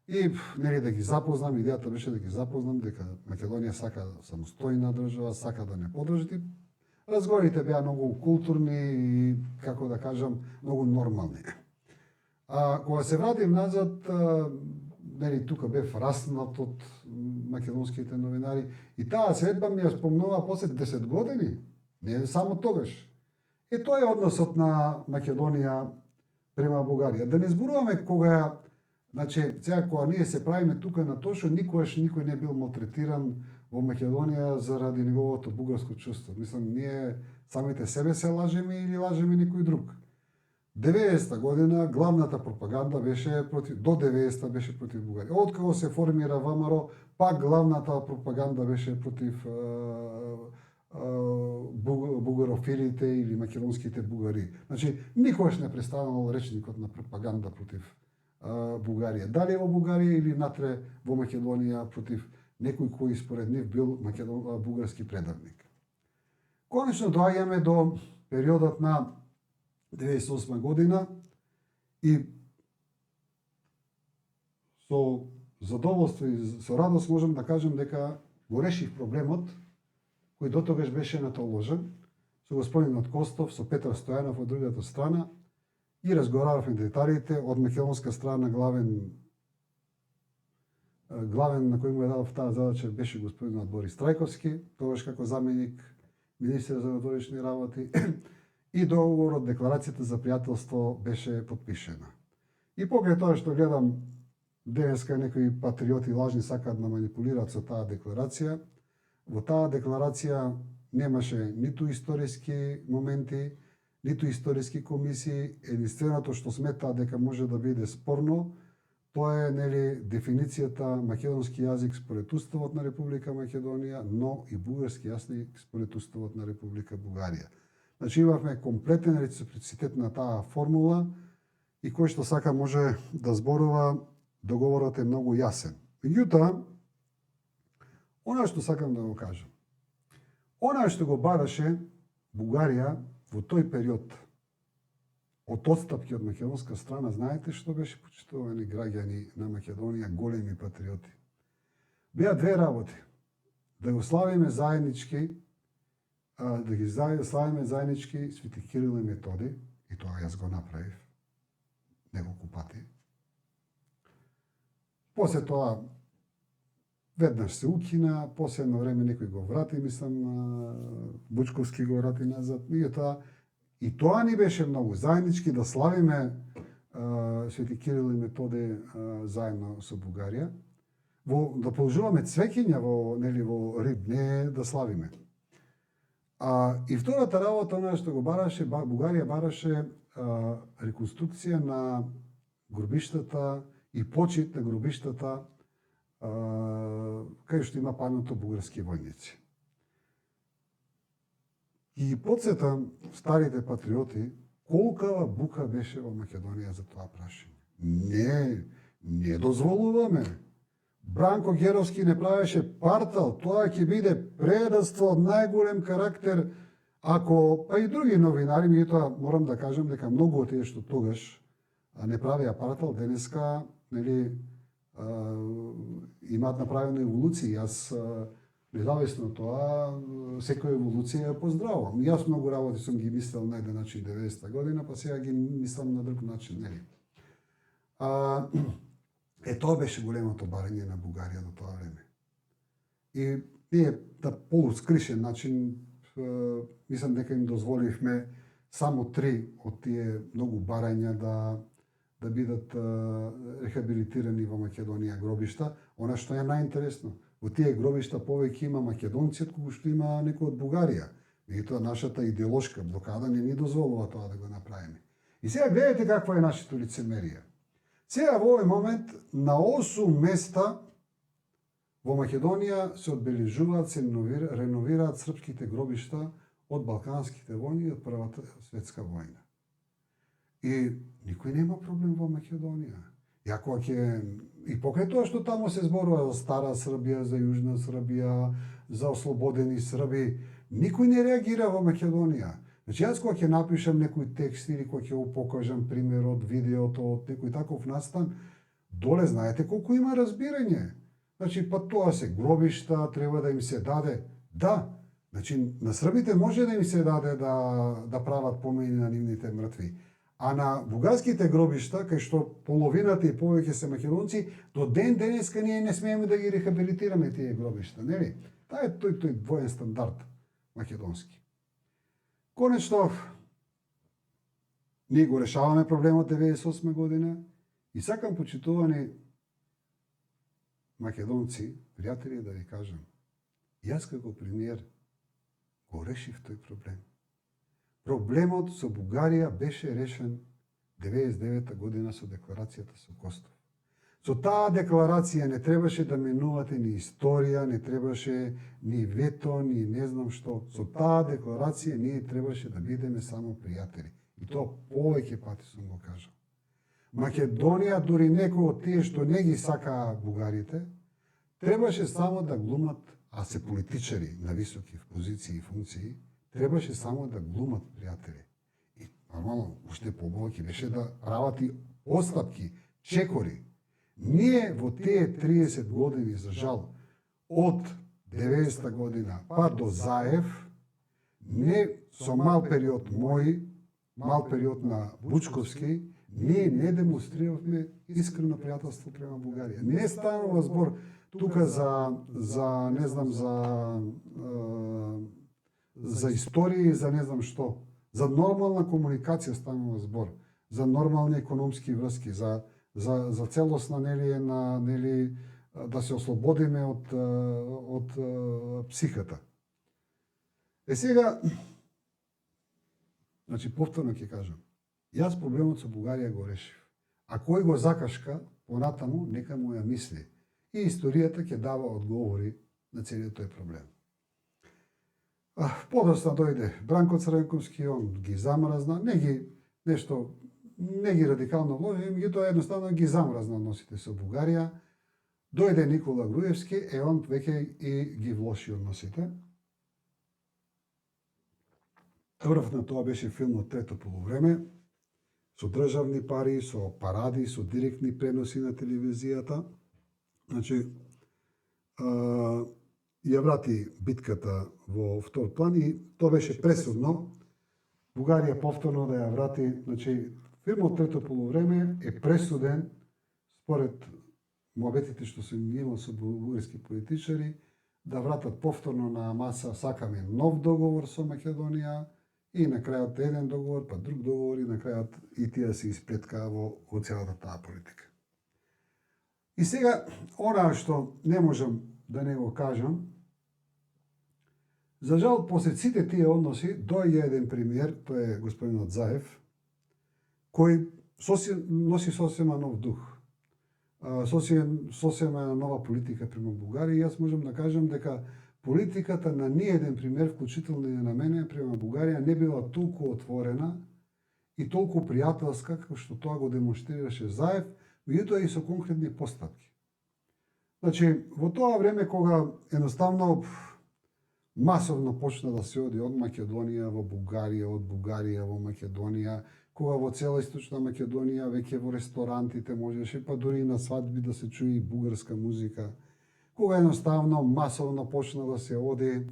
И нели да ги запознам, идејата беше да ги запознам дека Македонија сака самостојна држава, сака да не подржи. Разговорите беа многу културни и, како да кажам, многу нормални. Кога се вратим назад, нели тука бев раснат од македонските новинари и таа средба ми ја спомнува после 10 години, не само тогаш. И тоа е односот на Македонија према Бугарија. Да не зборуваме кога, значи, сега кога ние се правиме тука на тоа што никогаш никој не бил малтретиран во Македонија заради неговото бугарско чувство. Мислам, ние самите себе се лажеме или лажеме некој друг. 90-та година главната пропаганда беше против, до 90-та беше против Бугарија. Откако се формира ВМРО, пак главната пропаганда беше против бугарофилите или македонските бугари. Значи, никогаш не престанал речникот на пропаганда против Бугарија. Дали во Бугарија или натре во Македонија против некој кој според нив бил бугарски предавник. Конечно доаѓаме до периодот на 98 година и со задоволство и со радост можам да кажам дека го решив проблемот кој дотогаш беше натоложен со господинот Костов, со Петар Стојанов од другата страна и разговаравме деталите. Од македонска страна главен на кој му е дадов таа задача беше господинот Борис Трајковски, тогаш како заменик министер за надворешни работи. И договорот, декларацијата за пријателство беше подпишена. И покрај тоа што гледам денеска некои патриоти лажни сакаат да манипулираат со таа декларација, во таа декларација немаше ниту историски моменти, ниту историски комисии. Единственото што сметаа дека може да биде спорно, тоа е нели дефиницијата македонски јазик според Уставот на Република Македонија, но и бугарски јазик според Уставот на Република Бугарија. Значи имавме комплетен реципроцитет на таа формула и кој што сака може да зборува, договорот е многу јасен. Меѓутоа, она што сакам да го кажам, она што го бараше Бугарија во тој период од отстапки од македонска страна, знаете што беше, почитувани граѓани на Македонија, големи патриоти? Беа две работи. Да го славиме заеднички, да ги славиме заеднички Свети Кирил и Методи, и тоа јас го направив неколку пати. После тоа веднаш се укина, после едно време некој го врати, мислам, Бучковски го врати назад. И тоа ни беше многу заеднички да славиме Свети Кирил и Методи заедно со Бугарија. Да положуваме цвеќиња во Риб, не да славиме. И втората работа, она што го бараше, Бугарија бараше реконструкција на гробиштата и почит на гробиштата кај што има паметно бугарски војници. И подсетам старите патриоти колкава бука беше во Македонија за тоа прашање. Не дозволуваме. Бранко Геровски не правеше партал, тоа ќе биде предавство од најголем карактер, па и други новинари, меѓутоа морам да кажам дека многу од тие што тогаш не правеа партал, денеска имаат направена еволуција. Јас, независно тоа, секоја еволуција ја поздравувам. Јас многу работи сум ги мислел на еден начин 90-та година, па сега ги мислам на друг начин, нели? Тоа беше големото барање на Бугарија до тоа време. И ние на полускришен начин, мислам дека им дозволивме само 3 од тие многу барања да бидат рехабилитирани во Македонија гробишта. Она што е најинтересно, во тие гробишта повеќе има македонци отколку што има некој од Бугарија. Меѓутоа нашата идеолошка блокада не ни дозволува тоа да го направиме. И сега гледате каква е нашето лицемерие. Сега во овој момент на 8 места во Македонија се одбележуваат, се реновираат српските гробишта од Балканските војни и од Првата светска војна. И никој нема проблем во Македонија. Јако ќе и покрај тоа што таму се зборува за Стара Србија, за Јужна Србија, за ослободени Срби, никој не реагира во Македонија. Значи, јас кога ќе напишам некој текст или кога ќе го покажам пример од видеото, од некој таков настан, доле знаете колку има разбирање. Значи, па тоа се гробишта, треба да им се даде. Да, значи, на србите може да им се даде да прават помини на нивните мртви. А на бугарските гробишта, кај што половината и повеќе се македонци, до ден денеска ние не смееме да ги рехабилитираме тие гробишта, нели? Таа е тој двоен стандард македонски. Конечно, ние го решаваме проблемот 98 година и сакам, почитувани македонци, пријатели, да ви кажам, јас како премиер го решив тој проблем. Проблемот со Бугарија беше решен 99 година со декларацијата со Костов. Со таа декларација не требаше да менувате ни историја, не требаше ни вето, ни не знам што. Со таа декларација ние требаше да бидеме само пријатели. И тоа повеќе пати сум го кажал. Македонија, дури некои од тие што не ги сакаа бугарите, требаше само да глумат, а се политичари на високи позиции и функции, требаше само да глумат пријатели. И нормално, уште побојки беше да прават и остапки, чекори. Ние во тие 30 години, за жал, од 90 година па до Заев, не со мал период мој, мал период на Бучковски, ние не демонстриравме искрено пријателство према Бугарија. Не станува збор тука за не знам, за историја и за не знам што. За нормална комуникација станува збор. За нормални економски врски, за целосна нели да се ослободиме од психата. Сега, значи повторно ќе кажам, јас проблемот со Бугарија го решив. А кој го закашка, понатаму, нека му ја мисли. И историјата ќе дава одговори на целиот тој проблем. Подоцна дојде Бранко Црвенковски, он ги замразна, не ги радикално вложи, меѓутоа едноставно ги замразна односите со Бугарија. Дојде Никола Груевски, он веќе и ги влоши односите. Врв на тоа беше филмот Трето полувреме, со државни пари, со паради, со директни преноси на телевизијата. Значи, ја врати битката во втор план и тоа беше пресудно. Бугарија повторно да ја врати, значи, филмот Трето полувреме е пресуден според муабетите што се имал со бугарски политичари, да вратат повторно на маса, сакаме нов договор со Македонија и на крајот еден договор, па друг договор и на крајот и тие се исплеткаа во целата таа политика. И сега, она што не можам да не го кажам, за жал, после сите тие односи, дојде еден премиер, тој е господинот Заев, кој носи сосема нов дух, сосема нова политика према Бугарија. И јас можам да кажам дека политиката на ниеден премиер, вклучително и на мене, према Бугарија не била толку отворена и толку пријателска, како што тоа го демонстрираше Заев, меѓутоа и со конкретни постапки. Значи, во тоа време кога едноставно масовно почна да се оди од Македонија во Бугарија, од Бугарија во Македонија, кога во цела Источна Македонија веќе во ресторантите можеше, па дури и на свадби да се чуи бугарска музика, кога едноставно масовно почна да се оди,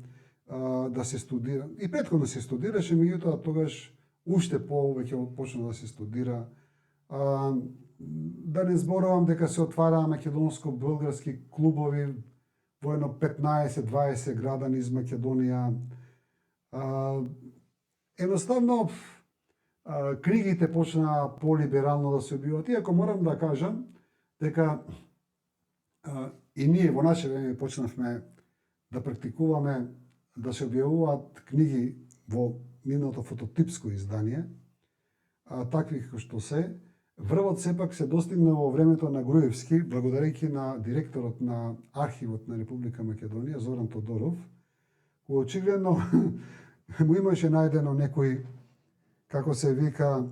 да се студира. И претходно се студираше, меѓутоа тогаш уште повеќе почна да се студира. да не зборувам дека се отвараа македонско-български клубови во едно 15-20 града низ Македонија. Едноставно, книгите почнаа полиберално да се објавуваат. Иако морам да кажам дека и ние во наше време почнавме да практикуваме да се објавуваат книги во нивното фототипско издание, такви кои што се. Врвот сепак се достигна во времето на Груевски, благодарејќи на директорот на архивот на Република Македонија, Зоран Тодоров, кој очигледно му имаше најдено некој, како се вика,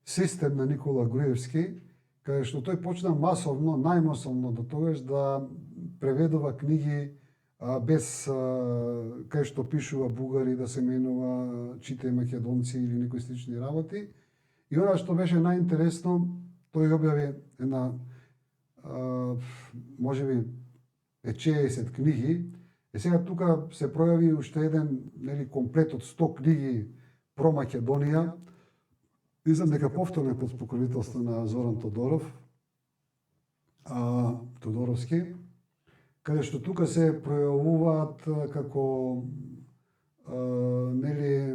систем на Никола Груевски, каде што тој почна масовно, најмасовно до тогаш да преведува книги без кај што пишува бугари, да се менува читај македонци или некои слични работи. И она што беше најинтересно, тој објави една можеби 60 книги. И сега тука се пројави уште еден, нели, комплет од 100 книги про Македонија. Мислам дека повторно е под покровителство на Зоран Тодоровски, каде што тука се пројавуваат како нели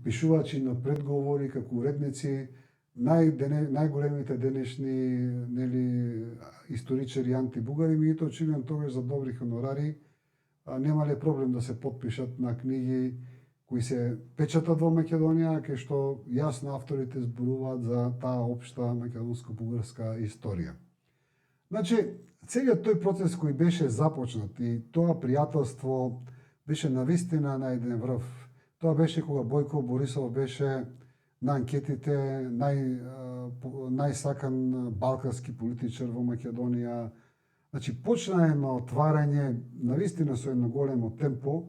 пишувачи на предговори, како уредници, најголемите денешни нели историчари антибугари, меѓутоа очигледно тогаш за добри хонорари немале проблем да се подпишат на книги кои се печатат во Македонија, кај што јасно авторите зборуваат за таа општа македонско-бугарска историја. Значи, целиот тој процес кој беше започнат и тоа пријателство беше навистина на еден врв. Тоа беше кога Бојко Борисов беше на анкетите најсакан балкански политичар во Македонија. Значи, почна едно отварање, навистина со едно големо темпо,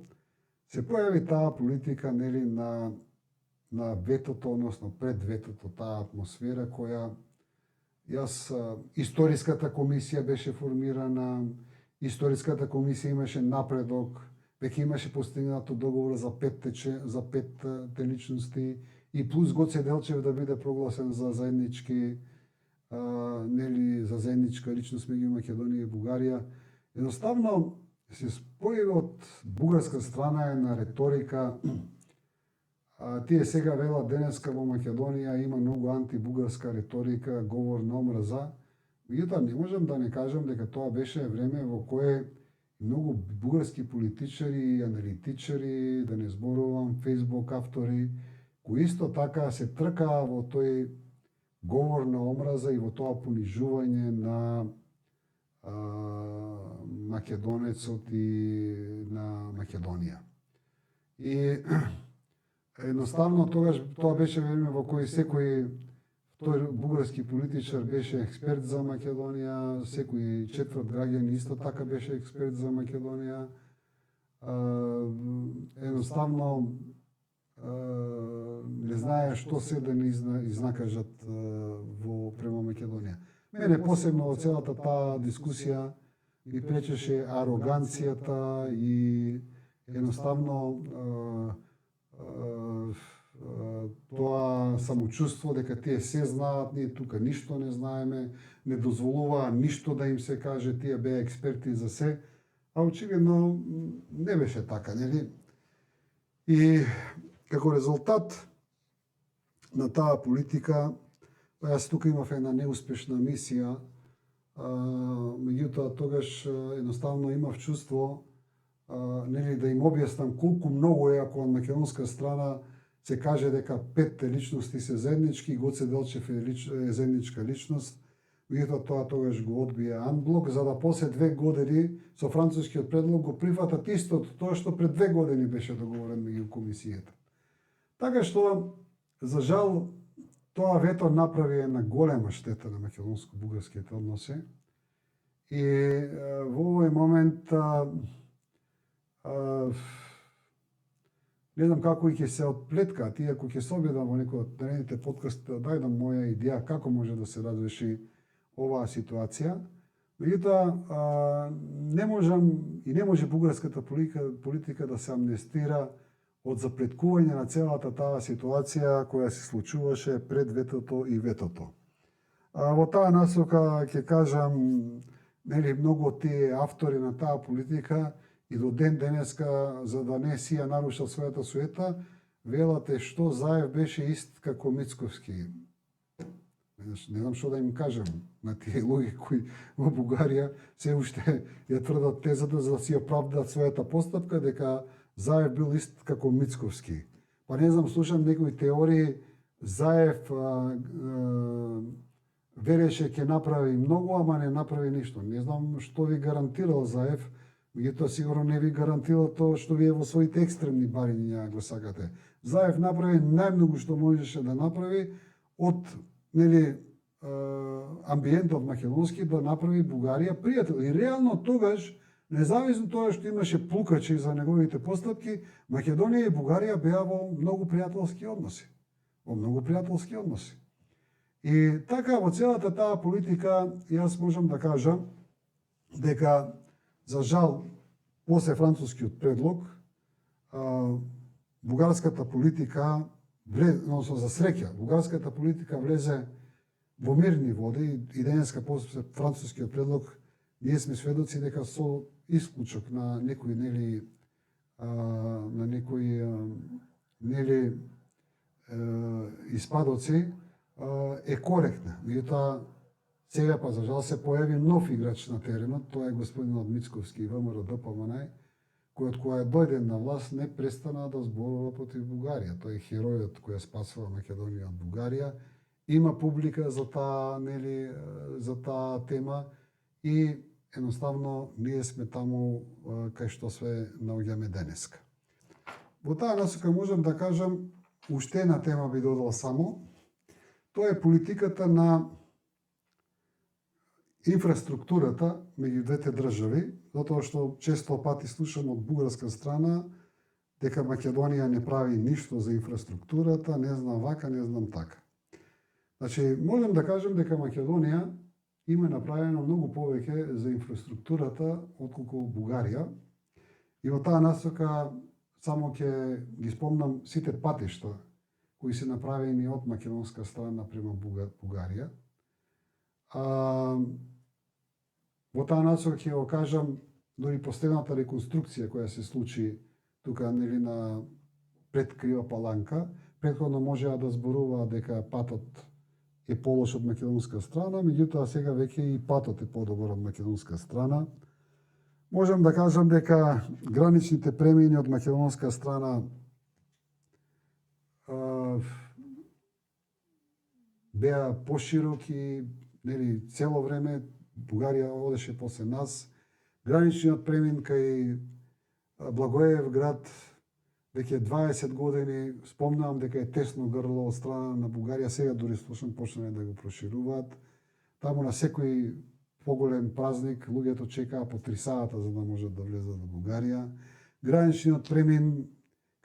се појави таа политика, нели, на ветото, односно пред ветото, таа атмосфера која историската комисија беше формирана, историската комисија имаше напредок, веќе имаше постигнато договор за петте личности и плюс Гоце Делчев да биде прогласен за заеднички нели за заедничка личност меѓу Македонија и Бугарија. Едноставно се спои од бугарска страна една риторика. Тие сега велат денеска во Македонија има многу антибугарска риторика, говор на омраза. Меѓутоа не можам да не кажам дека тоа беше време во кое многу бугарски политичари и аналитичари, да не зборувам, Facebook автори, кои исто така се тркаа во тој говор на омраза и во тоа понижување на македонецот и на Македонија. И едноставно тогаш тоа беше време во кој секој тој бугарски политичар беше експерт за Македонија, секој четврт граѓан исто така беше експерт за Македонија. Едноставно не знае што се да не изнакажат во према Македонија. Мене посебно во целата таа дискусија ми пречеше ароганцијата и едноставно тоа самочувство дека тие се знаат, ние тука ништо не знаеме, не дозволуваа ништо да им се каже, тие беа експерти за се, а очигледно не беше така, нели? И како резултат на таа политика, јас тука имав една неуспешна мисија, меѓутоа тогаш едноставно имав чувство нели да им објаснам колку многу е ако од македонска страна се каже дека петте личности се заеднички, Гоце Делчев е заедничка личност, меѓутоа тоа тогаш го одбија анблок, за да после 2 години со францускиот предлог го прифатат истото тоа што пред 2 години беше договорен меѓу комисијата. Така што, за жал, тоа вето направи една голема штета на македонско-бугарските односи и во овој момент не знам како и ќе се отплеткаат, иако ќе се обидам во некој од наредните подкасти да дајдам моја идеја како може да се разреши оваа ситуација. Меѓутоа не можам и не може бугарската политика да се амнестира од запреткување на целата таа ситуација која се случуваше пред ветото и ветото. Во таа насока ќе кажам, нели, многу од тие автори на таа политика и до ден денеска, за да не си ја нарушил својата суета, велате што Заев беше ист како Мицковски. Не знам што да им кажам на тие луѓе кои во Бугарија се уште ја тврдат тезата за да си оправдат својата постапка дека Заев бил ист како Мицковски. Па не знам, слушам некои теории, Заев вереше ќе направи многу, ама не направи ништо. Не знам што ви гарантирал Заев, меѓутоа сигурно не ви гарантира тоа што вие во своите екстремни барања го сакате. Заев направи најмногу што можеше да направи од, нели, амбиентот македонски да направи Бугарија пријател. И реално тогаш, независно тоа што имаше плукачи за неговите постапки, Македонија и Бугарија беа во многу пријателски односи. Во многу пријателски односи. И така, во целата таа политика, јас можам да кажам дека, за жал, после францускиот предлог, бугарската политика, односно за среќа, бугарската политика влезе во мирни води и денеска после францускиот предлог ние сме сведоци дека со исклучок на некои, нели, испадоци е коректна. Меѓутоа, сега па за жал се појави нов играч на теренот, тоа е господинот Мицковски и ВМРО ДПМН, кој од која дојде на власт не престана да зборува против Бугарија. Тој е херојот кој спасува Македонија од Бугарија. Има публика за таа, нели, за таа тема и едноставно ние сме таму кај што се наоѓаме денеска. Во таа насока можам да кажам, уште една тема би додал само, тоа е политиката на инфраструктурата меѓу двете држави, затоа што често пати слушам од бугарска страна дека Македонија не прави ништо за инфраструктурата, не знам вака, не знам така. Значи, можам да кажам дека Македонија има направено многу повеќе за инфраструктурата отколку Бугарија. И во таа насока само ќе ги спомнам сите патишта кои се направени од македонска страна према Бугарија. Во таа насока ќе го кажам дори последната реконструкција која се случи тука, нели, на пред Крива Паланка. Претходно можеа да зборува дека патот е полош од македонска страна, меѓутоа сега веќе и патот е подобар од македонска страна. Можам да кажам дека граничните премини од македонска страна беа пошироки, нели, цело време Бугарија одеше после нас. Граничниот премин кај Благоевград град веќе 20 години, спомнувам дека е тесно грло од страна на Бугарија, сега дури слушам почнале да го прошируваат. Таму на секој поголем празник луѓето чекаа по 3 сата за да можат да влезат во Бугарија. Граничниот премин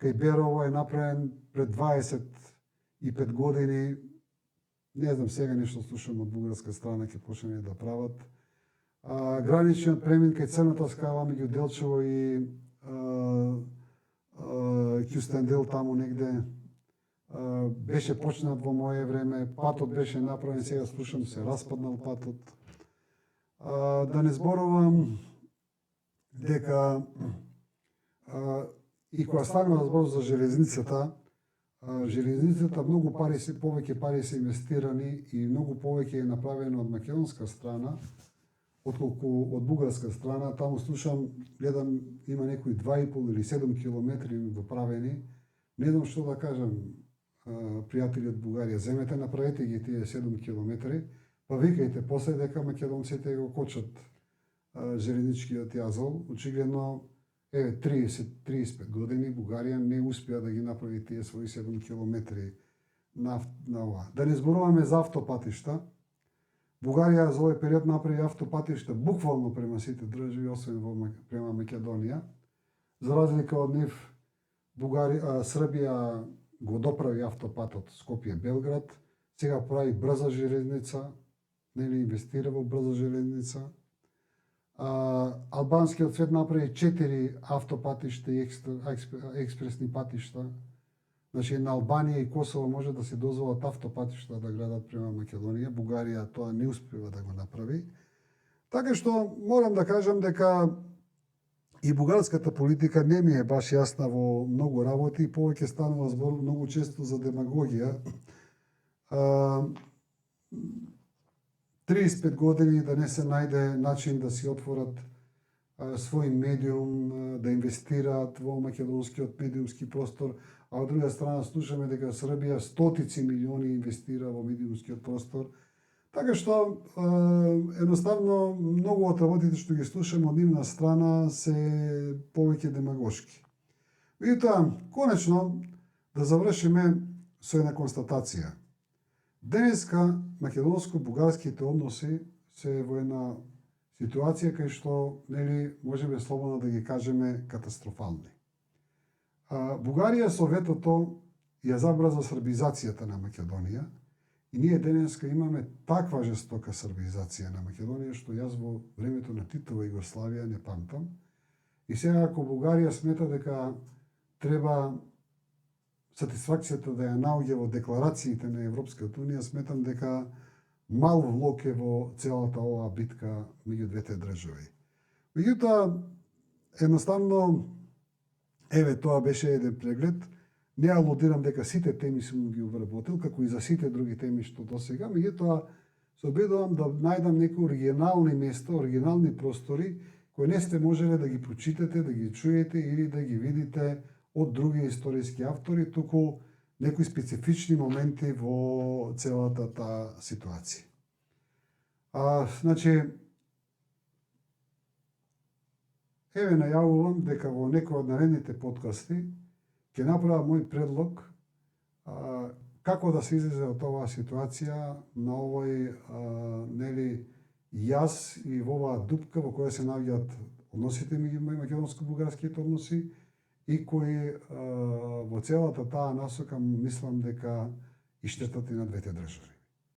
кај Берово е направен пред 25 години. Не знам, сега нешто слушам од бугарска страна ќе почнеме да прават. Граничниот премин кај Црната скала меѓу Делчево и Кюстендел таму негде беше почнат во моје време. Патот беше направен, сега слушам се распаднал патот. Да не зборувам дека и кога станува збор за железницата, железницата многу пари се, повеќе пари се инвестирани и многу повеќе е направено од македонска страна отколку од бугарска страна. Таму слушам, гледам, има некои 2,5 или 7 километри доправени. Не знам што да кажам, пријатели од Бугарија, земете, направете ги тие 7 километри, па викајте после дека македонците го кочат железничкиот јазол. Очигледно, 30-35 години Бугарија не успеа да ги направи тие своји 7 километри на ова. Да не зборуваме за автопатишта. Бугарија за овој период направи автопатишта буквално према сите држави, освен према Македонија. За разлика од нив, Србија го доправи автопатот Скопје-Белград, сега прави брза железница, нели инвестира во брза железница. Албанскиот свет направи 4 автопатишта и експресни патишта. Значи, на Албанија и Косово може да се дозволат автопатишта да градат према Македонија. Бугарија тоа не успева да го направи. Така што морам да кажам дека и бугарската политика не ми е баш јасна во многу работи и повеќе станува збор многу често за демагогија. 35 години да не се најде начин да си отворат свој медиум, да инвестираат во македонскиот медиумски простор, а од друга страна слушаме дека Србија стотици милиони инвестира во медиумскиот простор. Така што едноставно многу од работите што ги слушаме од нивна страна се повеќе демагошки. Меѓутоа, конечно да завршиме со една констатација. Денеска македонско-бугарските односи се во една ситуација кај што можеме слободно да ги кажеме катастрофални. Бугарија со ветото ја забра за србизацијата на Македонија и ние денеска имаме таква жестока србизација на Македонија што јас во времето на Титова Југославија не памтам. И сега ако Бугарија смета дека треба сатисфакцијата да ја наоѓа во декларациите на Европската Унија, сметам дека мал влог е во целата оваа битка меѓу двете држави. Меѓутоа, едноставно, тоа беше еден преглед. Не алудирам дека сите теми сум ги обработил, како и за сите други теми што досега, меѓутоа се обидувам да најдам некои оригинални места, оригинални простори кои не сте можеле да ги прочитате, да ги чуете или да ги видите од други историски автори, туку некои специфични моменти во целата таа ситуација. Значи, еве најавувам дека во некој од наредните подкасти ќе направам мој предлог како да се излезе од оваа ситуација на овој јас и во оваа дупка во која се наоѓаат односите меѓу македонско-бугарските односи и кои во целата таа насока мислам дека и штетат и на двете држави.